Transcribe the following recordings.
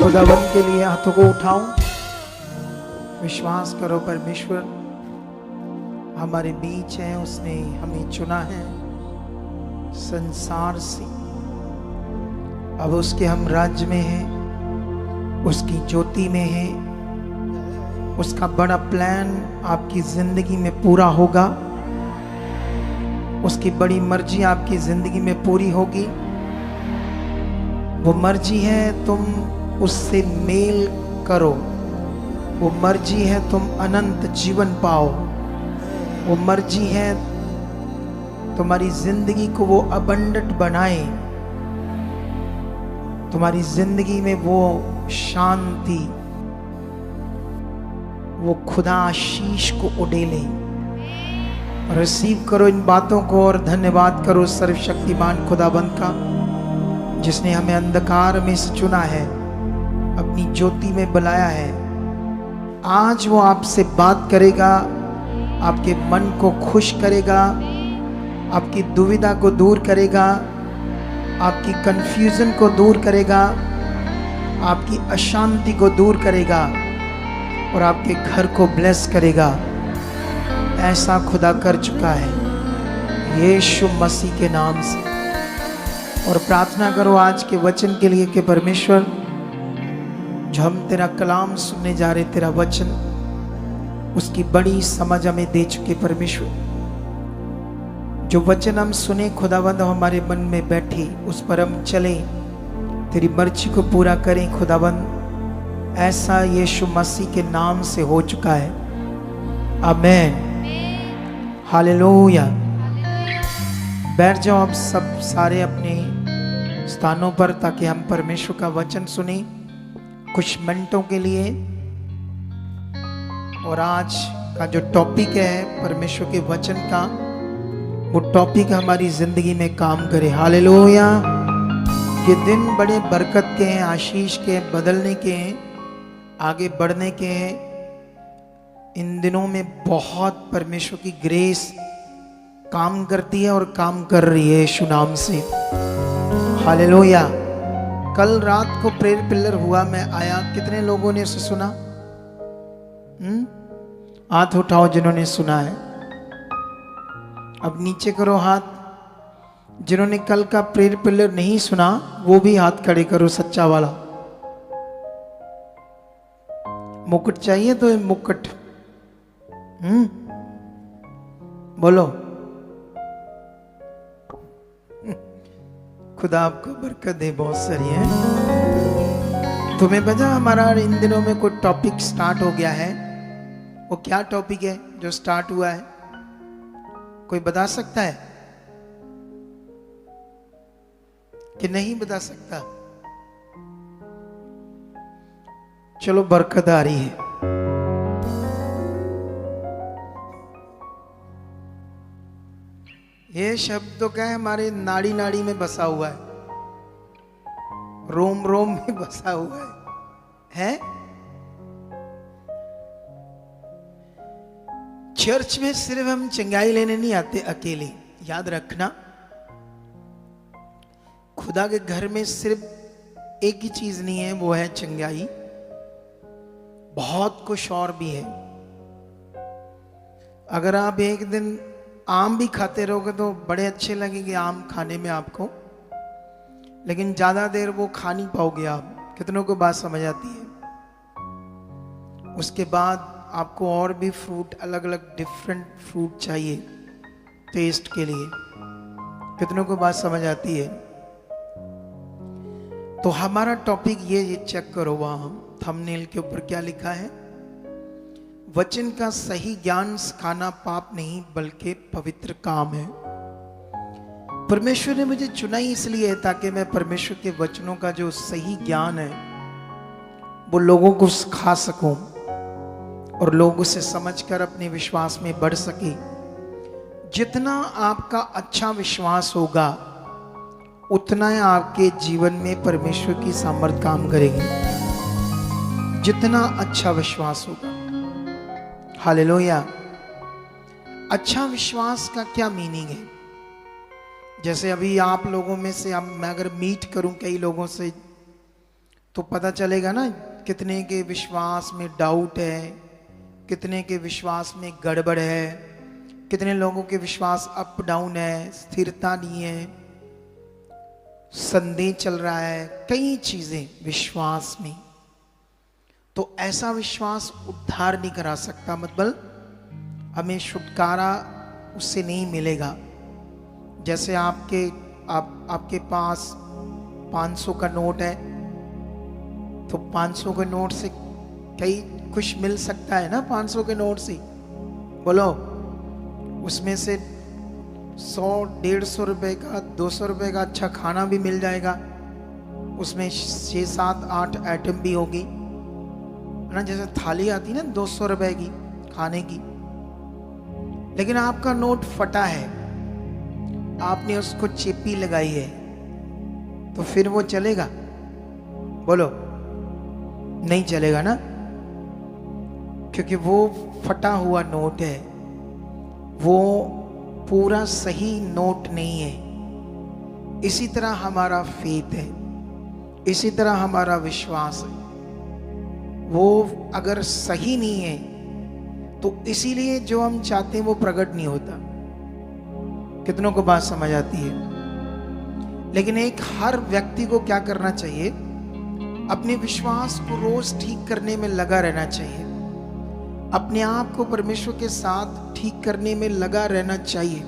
खुदावन के लिए हाथों को उठाओ, विश्वास करो परमेश्वर हमारे बीच है, उसने हमें चुना है संसार से। अब उसके हम राज्य में हैं, उसकी ज्योति में हैं। उसका बड़ा प्लान आपकी जिंदगी में पूरा होगा, उसकी बड़ी मर्जी आपकी जिंदगी में पूरी होगी। वो मर्जी है तुम उससे मेल करो, वो मर्जी है तुम अनंत जीवन पाओ, वो मर्जी है तुम्हारी जिंदगी को वो अबंडेंट बनाए, तुम्हारी जिंदगी में वो शांति, वो खुदा आशीष को उड़ेले। रिसीव करो इन बातों को और धन्यवाद करो सर्वशक्तिमान खुदाबंद का, जिसने हमें अंधकार में से चुना है, अपनी ज्योति में बुलाया है। आज वो आपसे बात करेगा, आपके मन को खुश करेगा, आपकी दुविधा को दूर करेगा, आपकी कंफ्यूजन को दूर करेगा, आपकी अशांति को दूर करेगा और आपके घर को ब्लेस करेगा। ऐसा खुदा कर चुका है यीशु मसीह के नाम से। और प्रार्थना करो आज के वचन के लिए कि परमेश्वर, जो हम तेरा कलाम सुनने जा रहे, तेरा वचन, उसकी बड़ी समझ हमें दे चुके परमेश्वर। जो वचन हम सुने खुदावंद हमारे मन में बैठे, उस पर हम चले, तेरी मर्जी को पूरा करें खुदावंद। ऐसा यीशु मसीह के नाम से हो चुका है। आमीन, हालेलुया। बैठ जाओ आप सब सारे अपने स्थानों पर, ताकि हम परमेश्वर का वचन सुने कुछ मिनटों के लिए। और आज का जो टॉपिक है परमेश्वर के वचन का, वो टॉपिक हमारी जिंदगी में काम करे। हालेलुया। ये दिन बड़े बरकत के हैं, आशीष के, बदलने के हैं, आगे बढ़ने के हैं। इन दिनों में बहुत परमेश्वर की ग्रेस काम करती है और काम कर रही है यीशु नाम से। हालेलुया। कल रात को प्रेयर पिलर हुआ, मैं आया, कितने लोगों ने उसे सुना? हाथ उठाओ जिन्होंने सुना है। अब नीचे करो हाथ। जिन्होंने कल का प्रेयर पिलर नहीं सुना वो भी हाथ खड़े करो, सच्चा वाला। मुकुट चाहिए तो मुकुट बोलो। खुदा आपको बरकत दे, बहुत सारी है। तुम्हें पता हमारा इन दिनों में कोई टॉपिक स्टार्ट हो गया है? वो क्या टॉपिक है जो स्टार्ट हुआ है? कोई बता सकता है कि नहीं बता सकता? चलो, बरकत आ रही है। ये शब्द तो क्या है, हमारे नाड़ी नाड़ी में बसा हुआ है, रोम रोम में बसा हुआ है? चर्च में सिर्फ हम चंगाई लेने नहीं आते अकेले, याद रखना। खुदा के घर में सिर्फ एक ही चीज नहीं है, वो है चंगाई। बहुत कुछ और भी है। अगर आप एक दिन आम भी खाते रहोगे तो बड़े अच्छे लगेंगे आम खाने में आपको, लेकिन ज्यादा देर वो खा नहीं पाओगे आप। कितनों को बात समझ आती है? उसके बाद आपको और भी फ्रूट, अलग अलग डिफरेंट फ्रूट चाहिए टेस्ट के लिए। कितनों को बात समझ आती है? तो हमारा टॉपिक ये चेक करो, वहां थंबनेल के ऊपर क्या लिखा है? वचन का सही ज्ञान सिखाना पाप नहीं बल्कि पवित्र काम है। परमेश्वर ने मुझे चुना ही इसलिए है ताकि मैं परमेश्वर के वचनों का जो सही ज्ञान है वो लोगों को सिखा सकूं और लोग उसे समझकर अपने विश्वास में बढ़ सके। जितना आपका अच्छा विश्वास होगा उतना ही आपके जीवन में परमेश्वर की सामर्थ काम करेगी। जितना अच्छा विश्वास होगा। हालेलुया। अच्छा विश्वास का क्या मीनिंग है? जैसे अभी आप लोगों में से मैं अगर मीट करूं कई लोगों से तो पता चलेगा ना कितने के विश्वास में डाउट है, कितने के विश्वास में गड़बड़ है, कितने लोगों के विश्वास अप डाउन है, स्थिरता नहीं है, संदेह चल रहा है, कई चीजें विश्वास में। तो ऐसा विश्वास उद्धार नहीं करा सकता, मतलब हमें छुटकारा उससे नहीं मिलेगा। जैसे आपके पास 500 का नोट है, तो 500 के नोट से कई कुछ मिल सकता है ना। 500 के नोट से बोलो, उसमें से 100-150 रुपए का, 200 रुपए का अच्छा खाना भी मिल जाएगा, उसमें 6-7-8 आइटम भी होगी ना। जैसे थाली आती ना 200 रुपए की खाने की, लेकिन आपका नोट फटा है, आपने उसको चेपी लगाई है, तो फिर वो चलेगा? बोलो, नहीं चलेगा ना, क्योंकि वो फटा हुआ नोट है, वो पूरा सही नोट नहीं है। इसी तरह हमारा फेथ है, इसी तरह हमारा विश्वास है, वो अगर सही नहीं है तो इसीलिए जो हम चाहते हैं वो प्रकट नहीं होता। कितनों को बात समझ आती है? लेकिन एक हर व्यक्ति को क्या करना चाहिए? अपने विश्वास को रोज ठीक करने में लगा रहना चाहिए, अपने आप को परमेश्वर के साथ ठीक करने में लगा रहना चाहिए।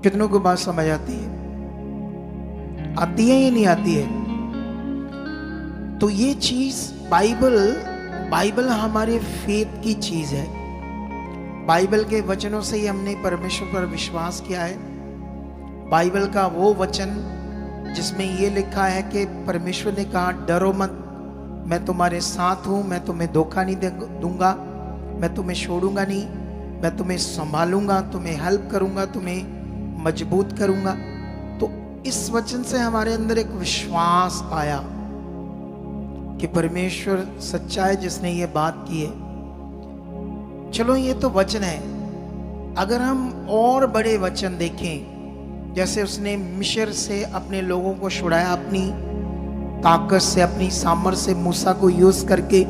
कितनों को बात समझ आती है? आती है या नहीं आती है? तो ये चीज बाइबल हमारे फेथ की चीज है। बाइबल के वचनों से ही हमने परमेश्वर पर विश्वास किया है। बाइबल का वो वचन जिसमें ये लिखा है कि परमेश्वर ने कहा, डरो मत, मैं तुम्हारे साथ हूं, मैं तुम्हें धोखा नहीं दूंगा, मैं तुम्हें छोड़ूंगा नहीं, मैं तुम्हें संभालूंगा, तुम्हें हेल्प करूंगा, तुम्हें मजबूत करूंगा। तो इस वचन से हमारे अंदर एक विश्वास आया कि परमेश्वर सच्चा है जिसने ये बात की है। चलो, ये तो वचन है। अगर हम और बड़े वचन देखें, जैसे उसने मिस्र से अपने लोगों को छुड़ाया अपनी ताकत से, अपनी सामर्थ्य से, मूसा को यूज करके,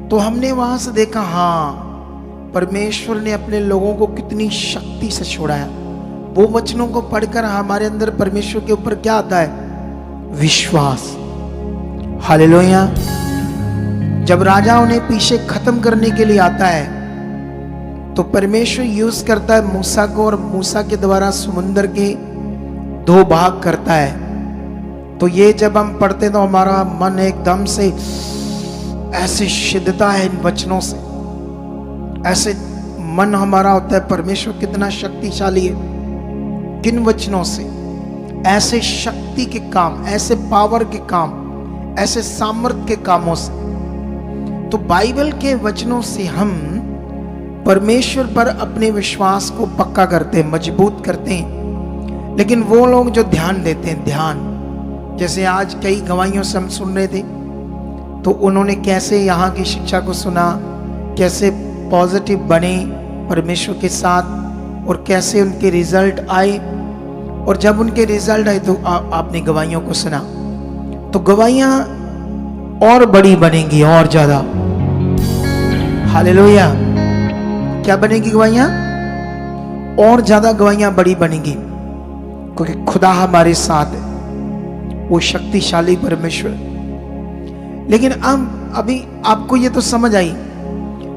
तो हमने वहां से देखा, हाँ, परमेश्वर ने अपने लोगों को कितनी शक्ति से छुड़ाया। वो वचनों को पढ़कर हमारे अंदर परमेश्वर के ऊपर क्या आता है? विश्वास। हालेलुया। जब राजा उन्हें पीछे खत्म करने के लिए आता है, तो परमेश्वर यूज करता है मूसा को, और मूसा के द्वारा समुद्र के 2 भाग करता है। तो ये जब हम पढ़ते तो हमारा मन एकदम से ऐसे सिद्धता है इन वचनों से, ऐसे मन हमारा होता है परमेश्वर कितना शक्तिशाली है। किन वचनों से? ऐसे शक्ति के काम, ऐसे पावर के काम, ऐसे सामर्थ्य के कामों से। तो बाइबल के वचनों से हम परमेश्वर पर अपने विश्वास को पक्का करते हैं, मजबूत करते हैं। लेकिन वो लोग जो ध्यान देते हैं, ध्यान, जैसे आज कई गवाहियों से हम सुन रहे थे, तो उन्होंने कैसे यहाँ की शिक्षा को सुना, कैसे पॉजिटिव बने परमेश्वर के साथ, और कैसे उनके रिजल्ट आए। और जब उनके रिजल्ट आए तो आपने गवाहियों को सुना, तो गवाहियां और बड़ी बनेंगी, और ज्यादा। हालेलुया। क्या बनेगी गवाहियां? और ज्यादा गवाहियां बड़ी बनेंगी, क्योंकि खुदा हमारे साथ है, वो शक्तिशाली परमेश्वर। लेकिन अब अभी आपको ये तो समझ आई,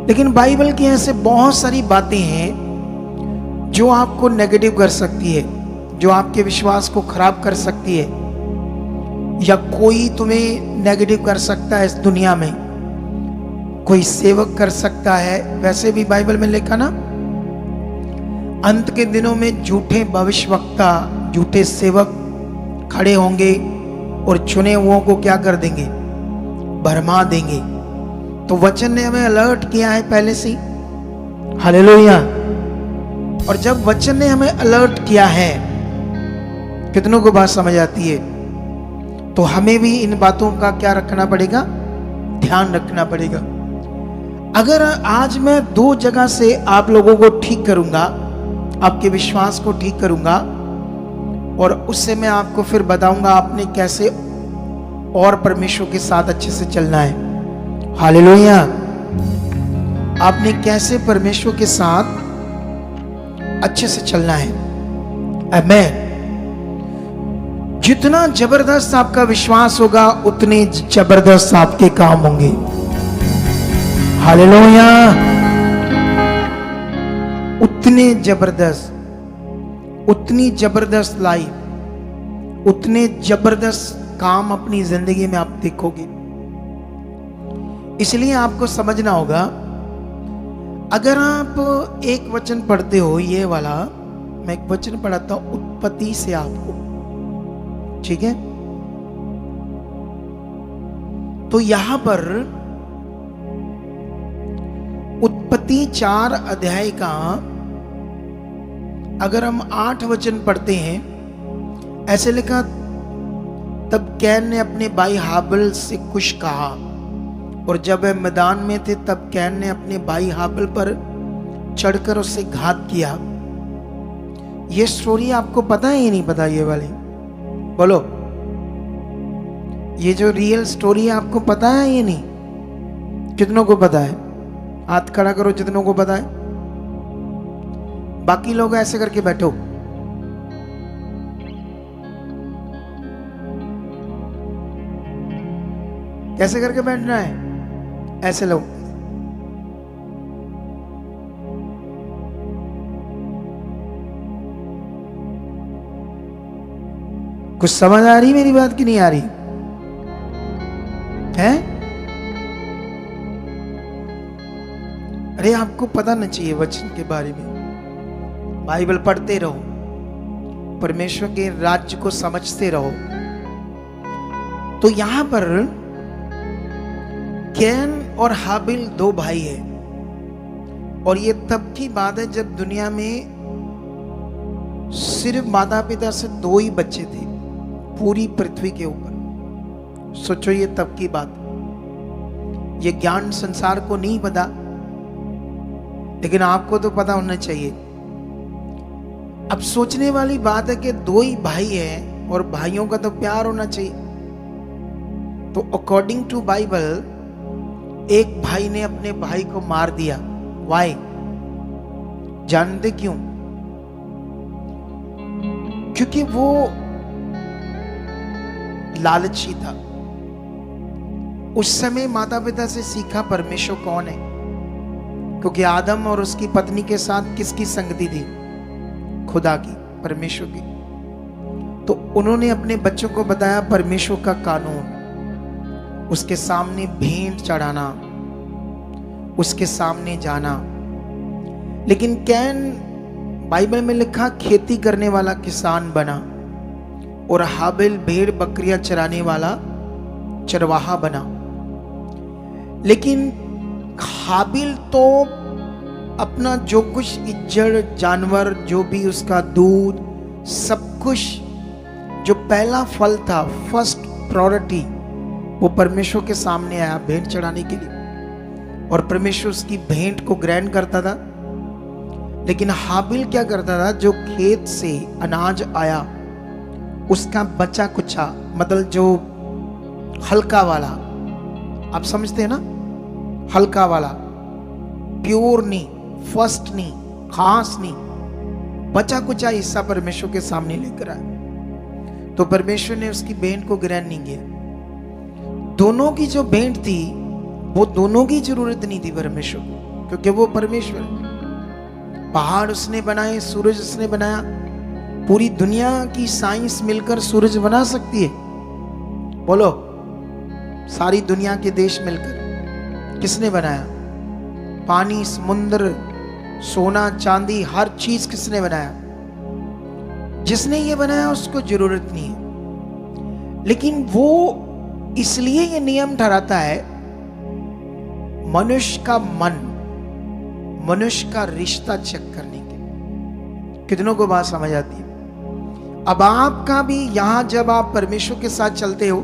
लेकिन बाइबल की ऐसे बहुत सारी बातें हैं जो आपको नेगेटिव कर सकती है, जो आपके विश्वास को खराब कर सकती है, या कोई तुम्हें नेगेटिव कर सकता है इस दुनिया में, कोई सेवक कर सकता है। वैसे भी बाइबल में लिखा ना, अंत के दिनों में झूठे भविष्यवक्ता, झूठे सेवक खड़े होंगे और चुने हुओं को क्या कर देंगे? भरमा देंगे। तो वचन ने हमें अलर्ट किया है पहले से। हालेलुया। और जब वचन ने हमें अलर्ट किया है, कितनों को बात समझ आती है? तो हमें भी इन बातों का क्या रखना पड़ेगा? ध्यान रखना पड़ेगा। अगर आज मैं 2 जगह से आप लोगों को ठीक करूंगा, आपके विश्वास को ठीक करूंगा, और उससे मैं आपको फिर बताऊंगा आपने कैसे और परमेश्वर के साथ अच्छे से चलना है। हालेलुया। आपने कैसे परमेश्वर के साथ अच्छे से चलना है। आमेन। जितना जबरदस्त आपका विश्वास होगा उतने जबरदस्त आपके काम होंगे। हालेलुया। उतनी जबरदस्त लाइफ, उतने जबरदस्त काम अपनी जिंदगी में आप देखोगे। इसलिए आपको समझना होगा, अगर आप एक वचन पढ़ते हो, ये वाला मैं एक वचन पढ़ाता हूं उत्पत्ति से आपको, ठीक है? तो यहां पर उत्पत्ति 4 अध्याय का अगर हम 8 वचन पढ़ते हैं, ऐसे लिखा, तब कैन ने अपने भाई हाबिल से कुछ कहा, और जब वह मैदान में थे तब कैन ने अपने भाई हाबिल पर चढ़कर उससे घात किया। ये स्टोरी आपको पता है या नहीं पता? ये वाली बोलो, ये जो रियल स्टोरी है आपको पता है या नहीं? कितनों को पता है? हाथ खड़ा करो जितनों को पता है। बाकी लोग ऐसे करके बैठो। कैसे करके बैठना है? ऐसे लोग। कुछ समझ आ रही मेरी बात की नहीं आ रही है? अरे आपको पता ना चाहिए वचन के बारे में। बाइबल पढ़ते रहो, परमेश्वर के राज्य को समझते रहो। तो यहां पर कैन और हाबिल 2 भाई हैं, और ये तब की बात है जब दुनिया में सिर्फ माता पिता से 2 ही बच्चे थे पूरी पृथ्वी के ऊपर। सोचो, ये तब की बात। ये ज्ञान संसार को नहीं पता, लेकिन आपको तो पता होना चाहिए। अब सोचने वाली बात है कि 2 ही भाई हैं और भाइयों का तो प्यार होना चाहिए। तो अकॉर्डिंग टू बाइबल एक भाई ने अपने भाई को मार दिया। वाई? जानते क्यों? क्योंकि वो लालची था। उस समय माता पिता से सीखा परमेश्वर कौन है, क्योंकि आदम और उसकी पत्नी के साथ किसकी संगति थी? खुदा की, परमेश्वर की। तो उन्होंने अपने बच्चों को बताया परमेश्वर का कानून, उसके सामने भेंट चढ़ाना, उसके सामने जाना। लेकिन कैन, बाइबल में लिखा, खेती करने वाला किसान बना, और हाबिल भेड़ बकरियां चराने वाला चरवाहा बना। लेकिन हाबिल तो अपना जो कुछ इज्जत, जानवर, जो भी उसका दूध, सब कुछ, जो पहला फल था, फर्स्ट प्रायोरिटी, वो परमेश्वर के सामने आया भेंट चढ़ाने के लिए, और परमेश्वर उसकी भेंट को ग्रहण करता था। लेकिन हाबिल क्या करता था? जो खेत से अनाज आया उसका बचा कुचा, मतलब जो हल्का वाला, आप समझते हैं ना, हल्का वाला, प्योर नहीं, फर्स्ट नहीं, खास नहीं, बचा कुचा हिस्सा परमेश्वर के सामने लेकर आया। तो परमेश्वर ने उसकी भेंट को ग्रहण नहीं किया। दोनों की जो भेंट थी, वो दोनों की जरूरत नहीं थी परमेश्वर को, क्योंकि वो परमेश्वर है। पहाड़ उसने बनाए, सूरज उसने बनाया। पूरी दुनिया की साइंस मिलकर सूरज बना सकती है? बोलो, सारी दुनिया के देश मिलकर किसने बनाया? पानी, समुद्र, सोना, चांदी, हर चीज किसने बनाया? जिसने ये बनाया उसको जरूरत नहीं है। लेकिन वो इसलिए ये नियम ठहराता है, मनुष्य का मन, मनुष्य का रिश्ता चेक करने के। कितनों को बात समझ आती है? अब आपका भी यहां जब आप परमेश्वर के साथ चलते हो,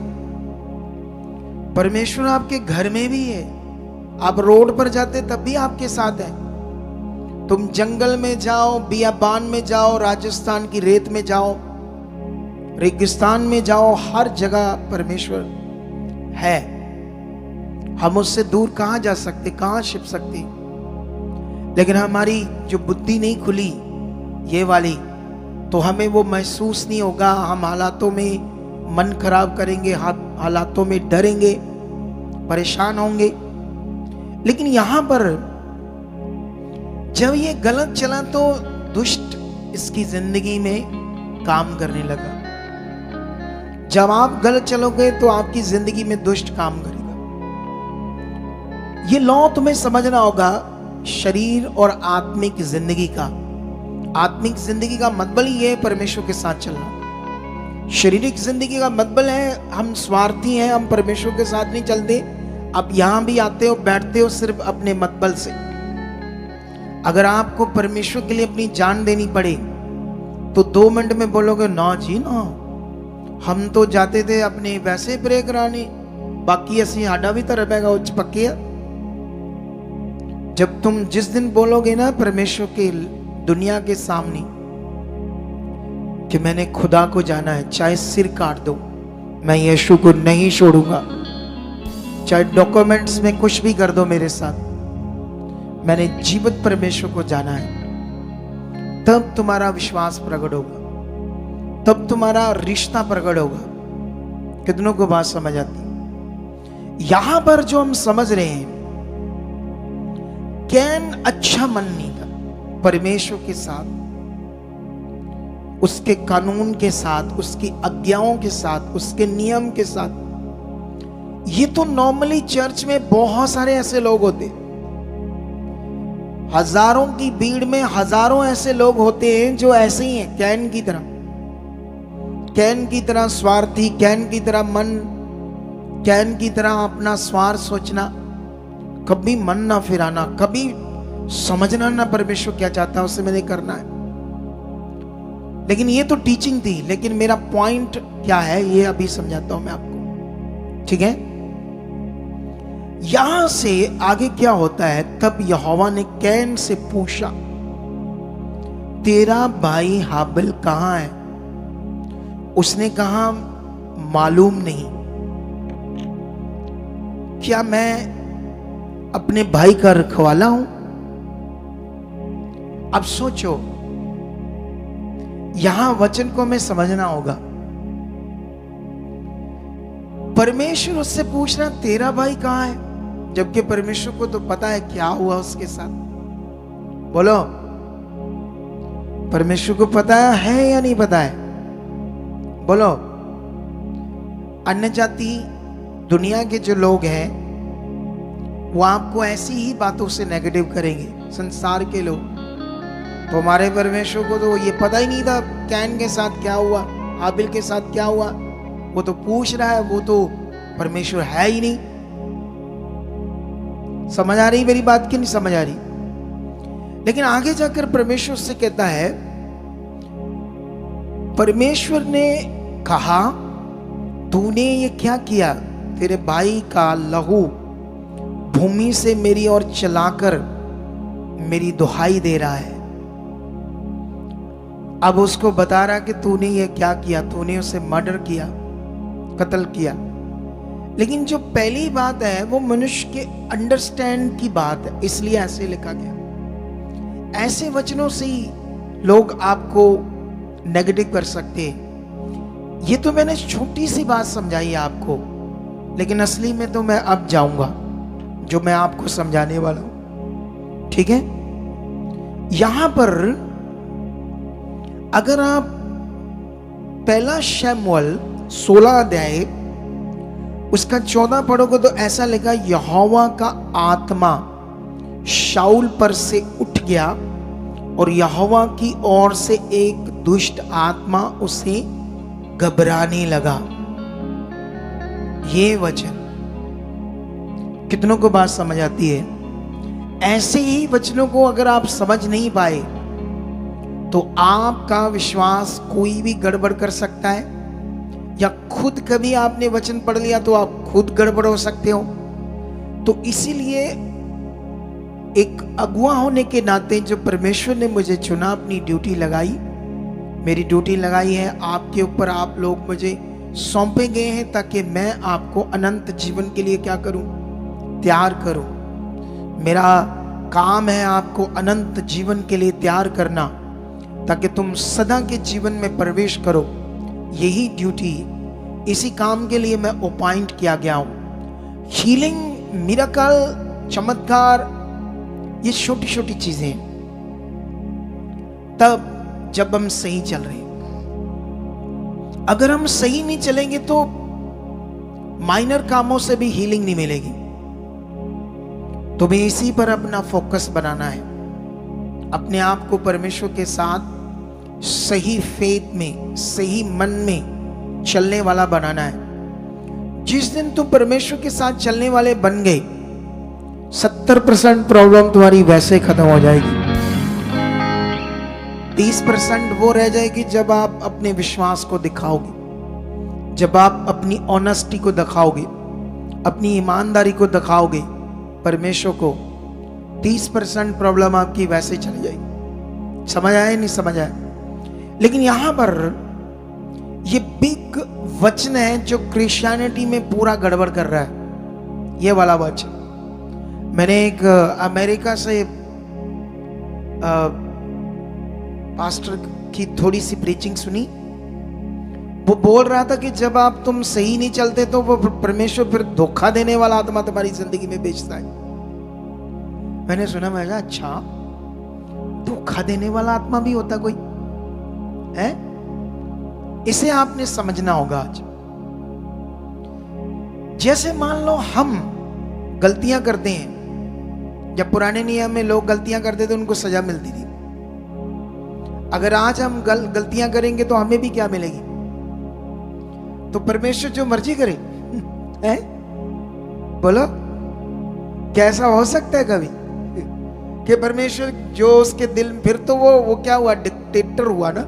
परमेश्वर आपके घर में भी है। आप रोड पर जाते तब भी आपके साथ है। तुम जंगल में जाओ, बियाबान में जाओ, राजस्थान की रेत में जाओ, रेगिस्तान में जाओ, हर जगह परमेश्वर है, हम उससे दूर कहां जा सकते, कहां छिप सकते। लेकिन हमारी जो बुद्धि नहीं खुली ये वाली, तो हमें वो महसूस नहीं होगा। हम हालातों में मन खराब करेंगे, हालातों में डरेंगे, परेशान होंगे। लेकिन यहां पर जब ये गलत चला तो दुष्ट इसकी जिंदगी में काम करने लगा। जब आप गलत चलोगे तो आपकी जिंदगी में दुष्ट काम करेगा। ये लॉ तुम्हें समझना होगा शरीर और आत्मिक जिंदगी का। आत्मिक जिंदगी का मतलब ही है परमेश्वर के साथ चलना। शारीरिक जिंदगी का मतलब है हम स्वार्थी हैं, हम परमेश्वर के साथ नहीं चलते। आप यहां भी आते हो, बैठते हो सिर्फ अपने मतबल से। अगर आपको परमेश्वर के लिए अपनी जान देनी पड़े तो 2 मिनट में बोलोगे ना जी ना, हम तो जाते थे अपने वैसे प्रे कराने, बाकी असी साडा भी तो रहेगा उच्च पक्के। जब तुम जिस दिन बोलोगे ना परमेश्वर के दुनिया के सामने कि मैंने खुदा को जाना है, चाहे सिर काट दो, मैं यीशु को नहीं छोड़ूंगा, चाहे डॉक्यूमेंट्स में कुछ भी कर दो मेरे साथ, मैंने जीवित परमेश्वर को जाना है, तब तुम्हारा विश्वास प्रकट होगा, तब तुम्हारा रिश्ता प्रकट होगा। कितनों को बात समझ आती? यहां पर जो हम समझ रहे हैं, कैन अच्छा मन नहीं था परमेश्वर के साथ, उसके कानून के साथ, उसकी आज्ञाओं के साथ, उसके नियम के साथ। ये तो नॉर्मली चर्च में बहुत सारे ऐसे लोग होते, हजारों की भीड़ में हजारों ऐसे लोग होते हैं जो ऐसे ही हैं, कैन की तरह, कैन की तरह स्वार्थी, कैन की तरह मन, कैन की तरह अपना स्वार्थ सोचना, कभी मन ना फिराना, कभी समझना ना परमेश्वर क्या चाहता है उसे मैंने करना है। लेकिन ये तो टीचिंग थी, लेकिन मेरा पॉइंट क्या है ये अभी समझाता हूं मैं आपको, ठीक है? यहां से आगे क्या होता है, तब यहोवा ने कैन से पूछा, तेरा भाई हाबिल कहां है? उसने कहा, मालूम नहीं। क्या मैं अपने भाई का रखवाला हूं? अब सोचो, यहां वचन को हमें समझना होगा। परमेश्वर उससे पूछ रहा तेरा भाई कहां है, जबकि परमेश्वर को तो पता है क्या हुआ उसके साथ। बोलो, परमेश्वर को पता है या नहीं पता है? बोलो। अन्य जाति दुनिया के जो लोग हैं वो आपको ऐसी ही बातों से नेगेटिव करेंगे, संसार के लोग। तो हमारे परमेश्वर को तो ये पता ही नहीं था कैन के साथ क्या हुआ, हाबिल के साथ क्या हुआ। वो तो पूछ रहा है, वो तो परमेश्वर है ही नहीं। समझ आ रही मेरी बात कि नहीं समझ आ रही? लेकिन आगे जाकर परमेश्वर से कहता है, परमेश्वर ने कहा, तूने ये क्या किया? तेरे भाई का लहू भूमि से मेरी ओर चलाकर मेरी दुहाई दे रहा है। अब उसको बता रहा कि तूने ये क्या किया, तूने उसे मर्डर किया, कत्ल किया। लेकिन जो पहली बात है वो मनुष्य के अंडरस्टैंड की बात है, इसलिए ऐसे लिखा गया। ऐसे वचनों से ही लोग आपको नेगेटिव कर सकते हैं। ये तो मैंने छोटी सी बात समझाई आपको, लेकिन असली में तो मैं अब जाऊंगा जो मैं आपको समझाने वाला हूं, ठीक है? यहां पर अगर आप पहला शमूएल 16 अध्याय उसका 14 पढ़ोगे तो ऐसा लिखा, यहोवा का आत्मा शाऊल पर से उठ गया और यहोवा की ओर से एक दुष्ट आत्मा उसे घबराने लगा। ये वचन कितनों को बात समझ आती है? ऐसे ही वचनों को अगर आप समझ नहीं पाए तो आपका विश्वास कोई भी गड़बड़ कर सकता है, या खुद कभी आपने वचन पढ़ लिया तो आप खुद गड़बड़ हो सकते हो। तो इसीलिए एक अगुआ होने के नाते जो परमेश्वर ने मुझे चुना, अपनी ड्यूटी लगाई, मेरी ड्यूटी लगाई है आपके ऊपर। आप लोग मुझे सौंपे गए हैं ताकि मैं आपको अनंत जीवन के लिए क्या करूं, तैयार करूं। मेरा काम है आपको अनंत जीवन के लिए तैयार करना, ताकि तुम सदा के जीवन में प्रवेश करो। यही ड्यूटी, इसी काम के लिए मैं अपॉइंट किया गया हूं। हीलिंग, मिरेकल, चमत्कार, ये छोटी छोटी चीजें हैं तब जब हम सही चल रहे हैं। अगर हम सही नहीं चलेंगे तो माइनर कामों से भी हीलिंग नहीं मिलेगी। तुम्हें इसी पर अपना फोकस बनाना है, अपने आप को परमेश्वर के साथ सही फेथ में, सही मन में चलने वाला बनाना है। जिस दिन तुम परमेश्वर के साथ चलने वाले बन गए, 70% प्रॉब्लम तुम्हारी वैसे खत्म हो जाएगी। 30% वो रह जाएगी जब आप अपने विश्वास को दिखाओगे, जब आप अपनी ऑनेस्टी को दिखाओगे, अपनी ईमानदारी को दिखाओगे परमेश्वर को। 30% प्रॉब्लम आपकी वैसे चली जाएगी। समझ आया नहीं समझ आया? लेकिन यहां पर ये बिग वचन है जो क्रिश्चियनिटी में पूरा गड़बड़ कर रहा है, ये वाला वचन। मैंने एक अमेरिका से पास्टर की थोड़ी सी प्रीचिंग सुनी। वो बोल रहा था कि जब आप तुम सही नहीं चलते तो वो परमेश्वर फिर धोखा देने वाला आत्मा तुम्हारी जिंदगी में भेजता है। मैंने सुना, मैं कहा अच्छा, धोखा देने वाला आत्मा भी होता कोई है? इसे आपने समझना होगा आज। जैसे मान लो हम गलतियां करते हैं, जब पुराने नियम में लोग गलतियां करते थे उनको सजा मिलती थी। अगर आज हम गलतियां करेंगे तो हमें भी क्या मिलेगी? तो परमेश्वर जो मर्जी करे है? बोलो, कैसा हो सकता है कभी कि परमेश्वर जो उसके दिल, फिर तो वो क्या हुआ, डिक्टेटर हुआ ना।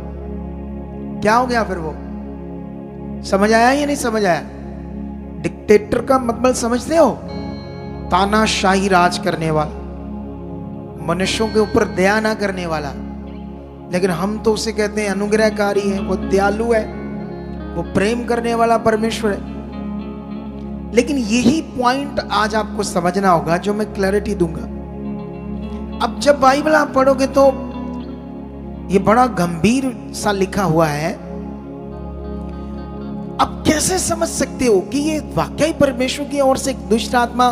क्या हो गया फिर वो? समझ आया या नहीं समझ आया? डिक्टेटर का मतलब समझते हो? तानाशाही राज करने वाला, मनुष्यों के ऊपर दया ना करने वाला। लेकिन हम तो उसे कहते हैं अनुग्रहकारी है, वो दयालु है, वो प्रेम करने वाला परमेश्वर है। लेकिन यही पॉइंट आज आपको समझना होगा जो मैं क्लैरिटी दूंगा। अब जब बाइबल आप पढ़ोगे तो ये बड़ा गंभीर सा लिखा हुआ है। अब कैसे समझ सकते हो कि ये वाकई परमेश्वर की ओर से एक दुष्ट आत्मा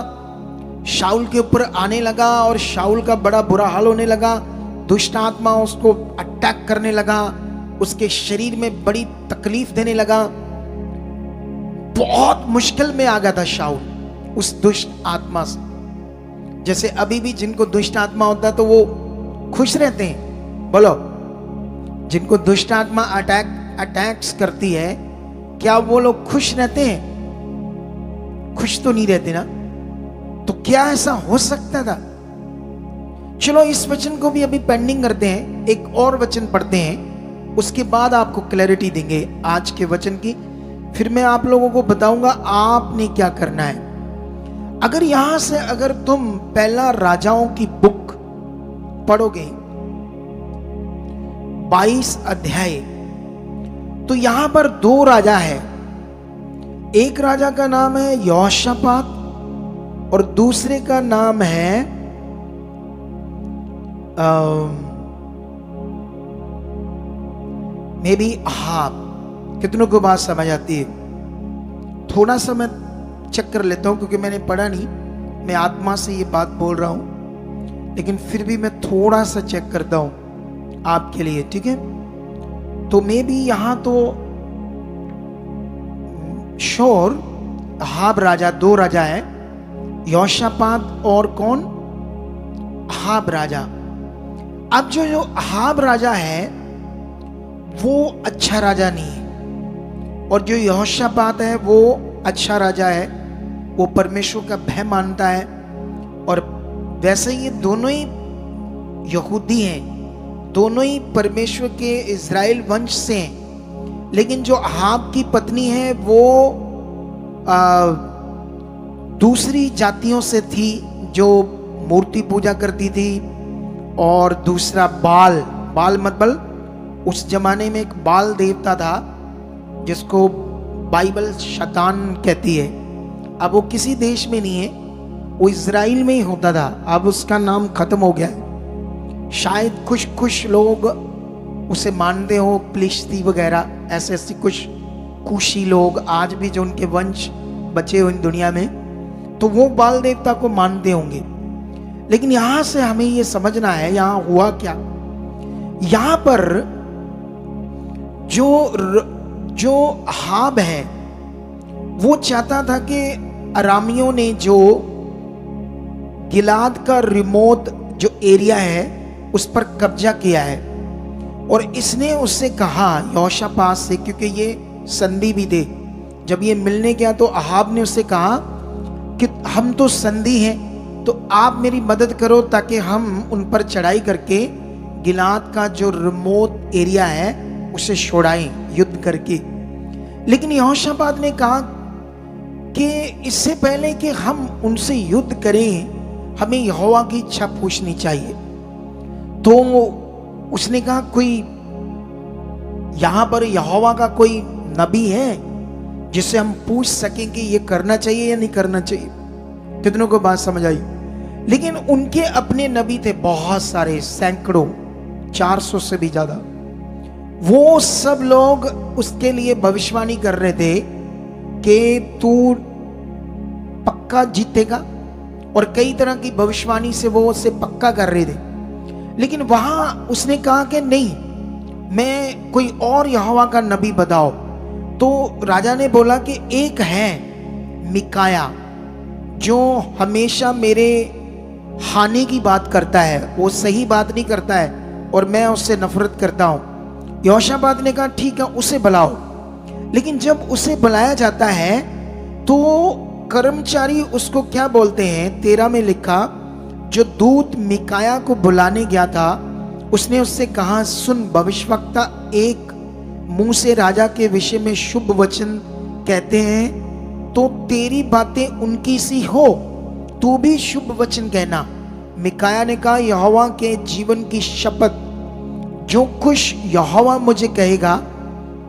शाऊल के ऊपर आने लगा और शाऊल का बड़ा बुरा हाल होने लगा। दुष्ट आत्मा उसको अटैक करने लगा, उसके शरीर में बड़ी तकलीफ देने लगा। बहुत मुश्किल में आ गया था शाऊल उस दुष्ट आत्मा से। जैसे अभी भी जिनको दुष्ट आत्मा होता है तो वो खुश रहते हैं। बोलो, जिनको दुष्ट आत्मा अटैक्स करती है, क्या वो लोग खुश रहते हैं? खुश तो नहीं रहते ना। तो क्या ऐसा हो सकता था? चलो इस वचन को भी अभी पेंडिंग करते हैं, एक और वचन पढ़ते हैं, उसके बाद आपको क्लैरिटी देंगे आज के वचन की। फिर मैं आप लोगों को बताऊंगा आपने क्या करना है। अगर यहां से अगर तुम पहला राजाओं की बुक पढ़ोगे 22 अध्याय, तो यहां पर 2 राजा है। एक राजा का नाम है यहोशापात और दूसरे का नाम है मे बी अहाब। कितनों को बात समझ आती है? थोड़ा सा मैं चेक कर लेता हूं क्योंकि मैंने पढ़ा नहीं, मैं आत्मा से ये बात बोल रहा हूं, लेकिन फिर भी मैं थोड़ा सा चेक करता हूं आपके लिए, ठीक है? तो मे बी यहां तो श्योर अहाब राजा, 2 राजा है, यहोशापात और कौन? अहाब राजा। अब जो अहाब राजा है वो अच्छा राजा नहीं है, और जो यहोशापात है वो अच्छा राजा है, वो परमेश्वर का भय मानता है। और वैसे ये दोनों ही यहूदी हैं, दोनों ही परमेश्वर के इज़राइल वंश से हैं। लेकिन जो अहाब की पत्नी है वो दूसरी जातियों से थी जो मूर्ति पूजा करती थी। और दूसरा बाल मतलब उस जमाने में एक बाल देवता था जिसको बाइबल शैतान कहती है। अब वो किसी देश में नहीं है, वो इज़राइल में ही होता था, अब उसका नाम खत्म हो गया है। शायद कुछ लोग उसे मानते हो, प्लिश्ती वगैरह ऐसे ऐसे कुछ कुशी लोग आज भी जो उनके वंश बचे हुए दुनिया में, तो वो बाल देवता को मानते होंगे। लेकिन यहां से हमें ये समझना है यहां हुआ क्या। यहां पर जो अहाब है वो चाहता था कि अरामियों ने जो गिलाद का रिमोट जो एरिया है उस पर कब्जा किया है, और इसने उससे कहा यहोशापात से, क्योंकि ये संधि भी थे, जब ये मिलने गया तो अहाब ने उससे कहा कि हम तो संधि हैं, तो आप मेरी मदद करो ताकि हम उन पर चढ़ाई करके गिलाद का जो रिमोट एरिया है उसे छोड़ाएं युद्ध करके। लेकिन यहोशापात ने कहा कि इससे पहले कि हम उनसे युद्ध करें हमें यहोवा की इच्छा पूछनी चाहिए। तो उसने कहा कोई यहां पर यहोवा का कोई नबी है जिससे हम पूछ सकें कि ये करना चाहिए या नहीं करना चाहिए। कितनों को बात समझ आई? लेकिन उनके अपने नबी थे बहुत सारे, सैकड़ों, 400 से भी ज्यादा। वो सब लोग उसके लिए भविष्यवाणी कर रहे थे कि तू पक्का जीतेगा, और कई तरह की भविष्यवाणी से वो उसे पक्का कर रहे थे। लेकिन वहां उसने कहा कि नहीं, मैं कोई और यहोवा का नबी बताओ। तो राजा ने बोला कि एक है मिकाया जो हमेशा मेरे हानि की बात करता है, वो सही बात नहीं करता है और मैं उससे नफरत करता हूं। यहोशापात ने कहा ठीक है उसे बुलाओ। लेकिन जब उसे बुलाया जाता है तो कर्मचारी उसको क्या बोलते हैं, 13 में लिखा, जो दूत मिकाया को बुलाने गया था उसने उससे कहा, सुन, भविष्यवक्ता एक मुंह से राजा के विषय में शुभ वचन कहते हैं, तो तेरी बातें उनकी सी हो, तू भी शुभ वचन कहना। मिकाया ने कहा, यहोवा के जीवन की शपथ, जो कुछ यहोवा मुझे कहेगा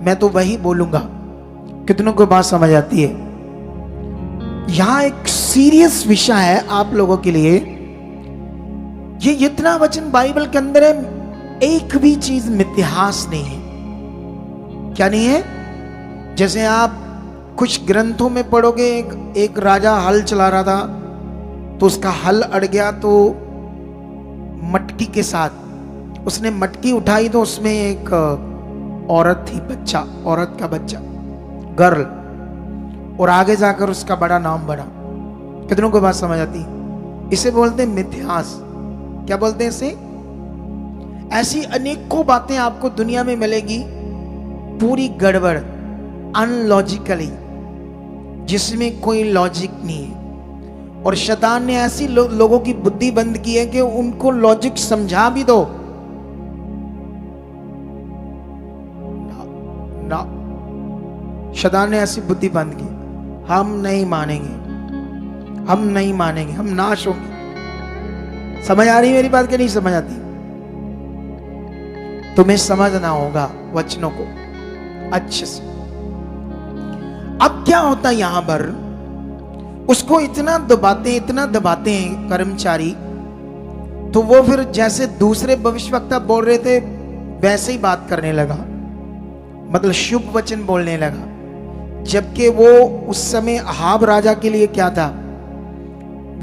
मैं तो वही बोलूंगा। कितनों को बात समझ आती है? यहां एक सीरियस विषय है आप लोगों के लिए। ये इतना वचन बाइबल के अंदर है, एक भी चीज मिथ्यास नहीं है। क्या नहीं है? जैसे आप कुछ ग्रंथों में पढ़ोगे, एक राजा हल चला रहा था तो उसका हल अड़ गया, तो मटकी के साथ उसने मटकी उठाई तो उसमें एक औरत थी, बच्चा, औरत का बच्चा, गर्ल, और आगे जाकर उसका बड़ा नाम बना। कितनों को बात समझ आती? इसे बोलते हैं मिथ्यास। क्या बोलते हैं इसे? ऐसी अनेकों बातें आपको दुनिया में मिलेगी पूरी गड़बड़, अनलॉजिकली, जिसमें कोई लॉजिक नहीं है। और शैतान ने ऐसी लोगों की बुद्धि बंद की है कि उनको लॉजिक समझा भी दो ना, शैतान ने ऐसी बुद्धि बंद की, हम नहीं मानेंगे, हम नहीं मानेंगे, हम नाश होंगे। समझ आ रही मेरी बात कि नहीं समझ आती? तुम्हें समझना होगा वचनों को अच्छे से। अब क्या होता है यहां पर, उसको इतना दबाते हैं कर्मचारी, तो वो फिर जैसे दूसरे भविष्यवक्ता बोल रहे थे वैसे ही बात करने लगा, मतलब शुभ वचन बोलने लगा। जबकि वो उस समय अहाब राजा के लिए क्या था,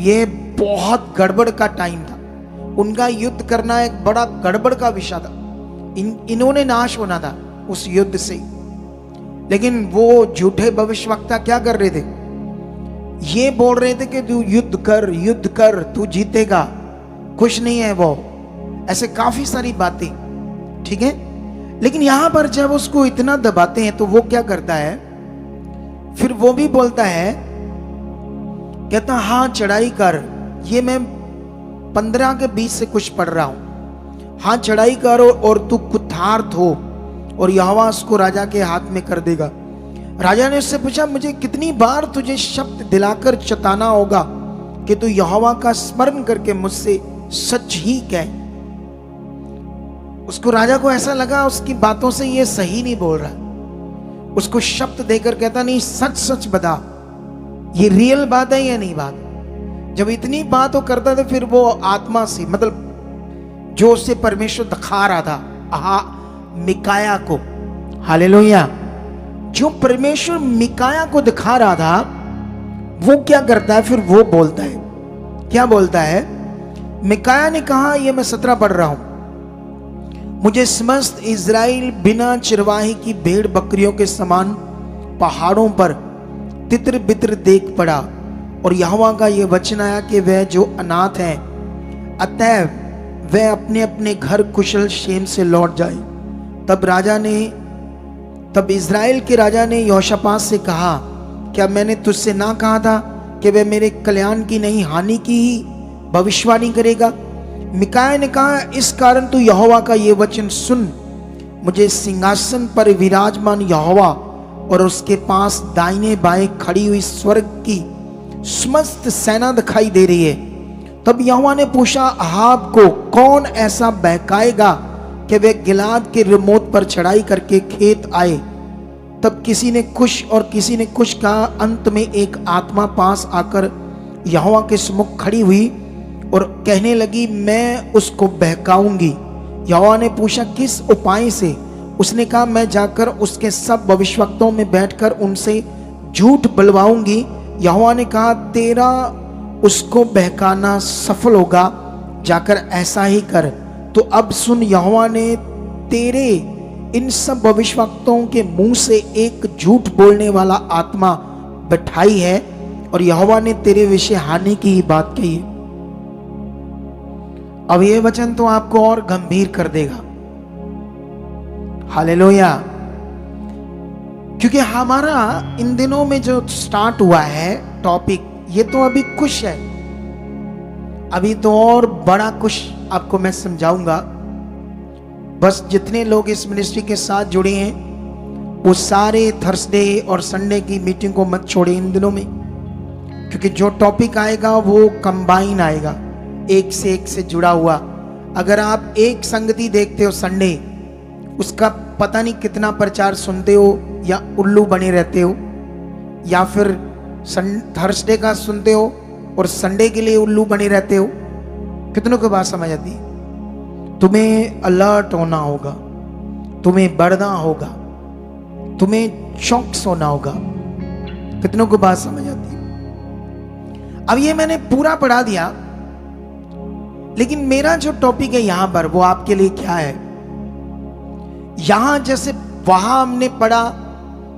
ये बहुत गड़बड़ का टाइम था, उनका युद्ध करना एक बड़ा गड़बड़ का विषय था। इन्होंने नाश होना था उस युद्ध से। लेकिन वो झूठे भविष्यवक्ता क्या कर रहे थे, ये बोल रहे थे कि तू युद्ध कर, तू जीतेगा, कुछ नहीं है वो, ऐसे काफी सारी बातें, ठीक है। लेकिन यहां पर जब उसको इतना दबाते हैं तो वो क्या करता है, फिर वो भी बोलता है, कहता हाँ चढ़ाई कर, ये मैं 15 के 20 से कुछ पढ़ रहा हूं, हाँ चढ़ाई कर और तू कुठार्थ हो और यहोवा उसको राजा के हाथ में कर देगा। राजा ने उससे पूछा, मुझे कितनी बार तुझे शब्द दिलाकर चताना होगा कि तू यहोवा का स्मरण करके मुझसे सच ही कह। उसको, राजा को ऐसा लगा उसकी बातों से ये सही नहीं बोल रहा। उसको शब्द देकर कहता नहीं सच सच बता, ये रियल बात है या नहीं बात। जब इतनी बात वो करता था, फिर वो आत्मा से, मतलब जो उसे परमेश्वर दिखा रहा था मिकाया को, हालेलुया, जो परमेश्वर मिकाया को दिखा रहा था, वो क्या करता है, फिर वो बोलता है, क्या बोलता है। मिकाया ने कहा, ये मैं 17 पढ़ रहा हूं, मुझे समस्त इज़राइल बिना चरवाहे की भेड़ बकरियों के समान पहाड़ों पर तितर बितर देख पड़ा, और यहोवा का यह वचन आया कि वह जो अनाथ है, अतः वह अपने अपने घर कुशल क्षेम से लौट जाए। तब इज़राइल के राजा ने यहोशापात से कहा, क्या मैंने तुझसे ना कहा था कि वह मेरे कल्याण की नहीं हानि की ही भविष्यवाणी करेगा। मिकाया ने कहा, इस कारण तू यहोवा का ये वचन सुन, मुझे सिंहासन पर विराजमान यहोवा और उसके पास दाहिने बाएं खड़ी हुई स्वर्ग की समस्त सेना दिखाई दे रही है। तब यहोवा ने पूछा, अहाब को कौन ऐसा बहकाएगा कि वह गिलाद के रिमोत पर चढ़ाई करके खेत आए। तब किसी ने कुश और किसी ने कुश कहा। अंत में एक आत्मा पास आकर यहोवा के सम्मुख खड़ी हुई और कहने लगी, मैं उसको बहकाऊंगी। यहोवा ने पूछा, किस उपाय से। उसने कहा, मैं जाकर उसके सब भविष्यवक्ताओं में बैठकर उनसे झूठ बुलवाऊंगी। यहोवा ने कहा, तेरा उसको बहकाना सफल होगा, जाकर ऐसा ही कर। तो अब सुन, यहोवा ने तेरे इन सब भविष्यवक्ताओं के मुंह से एक झूठ बोलने वाला आत्मा बैठाई है, और यहोवा ने तेरे विषय हानि की ही बात कही है। अब ये वचन तो आपको और गंभीर कर देगा, हालेलुया, क्योंकि हमारा इन दिनों में जो स्टार्ट हुआ है टॉपिक, ये तो अभी कुछ है, अभी तो और बड़ा कुछ आपको मैं समझाऊंगा। बस जितने लोग इस मिनिस्ट्री के साथ जुड़े हैं, वो सारे थर्सडे और संडे की मीटिंग को मत छोड़े इन दिनों में, क्योंकि जो टॉपिक आएगा वो कंबाइन आएगा, एक से जुड़ा हुआ। अगर आप एक संगति देखते हो संडे, उसका पता नहीं कितना प्रचार सुनते हो, या उल्लू बने रहते हो, या फिर थर्सडे का सुनते हो और संडे के लिए उल्लू बने रहते हो। कितनों को बात समझ आती है? तुम्हें अलर्ट होना होगा, तुम्हें बढ़ना होगा, तुम्हें चौकस होना होगा। कितनों को बात समझ आती है? अब ये मैंने पूरा पढ़ा दिया, लेकिन मेरा जो टॉपिक है यहां पर, वो आपके लिए क्या है। यहां जैसे वहां हमने पढ़ा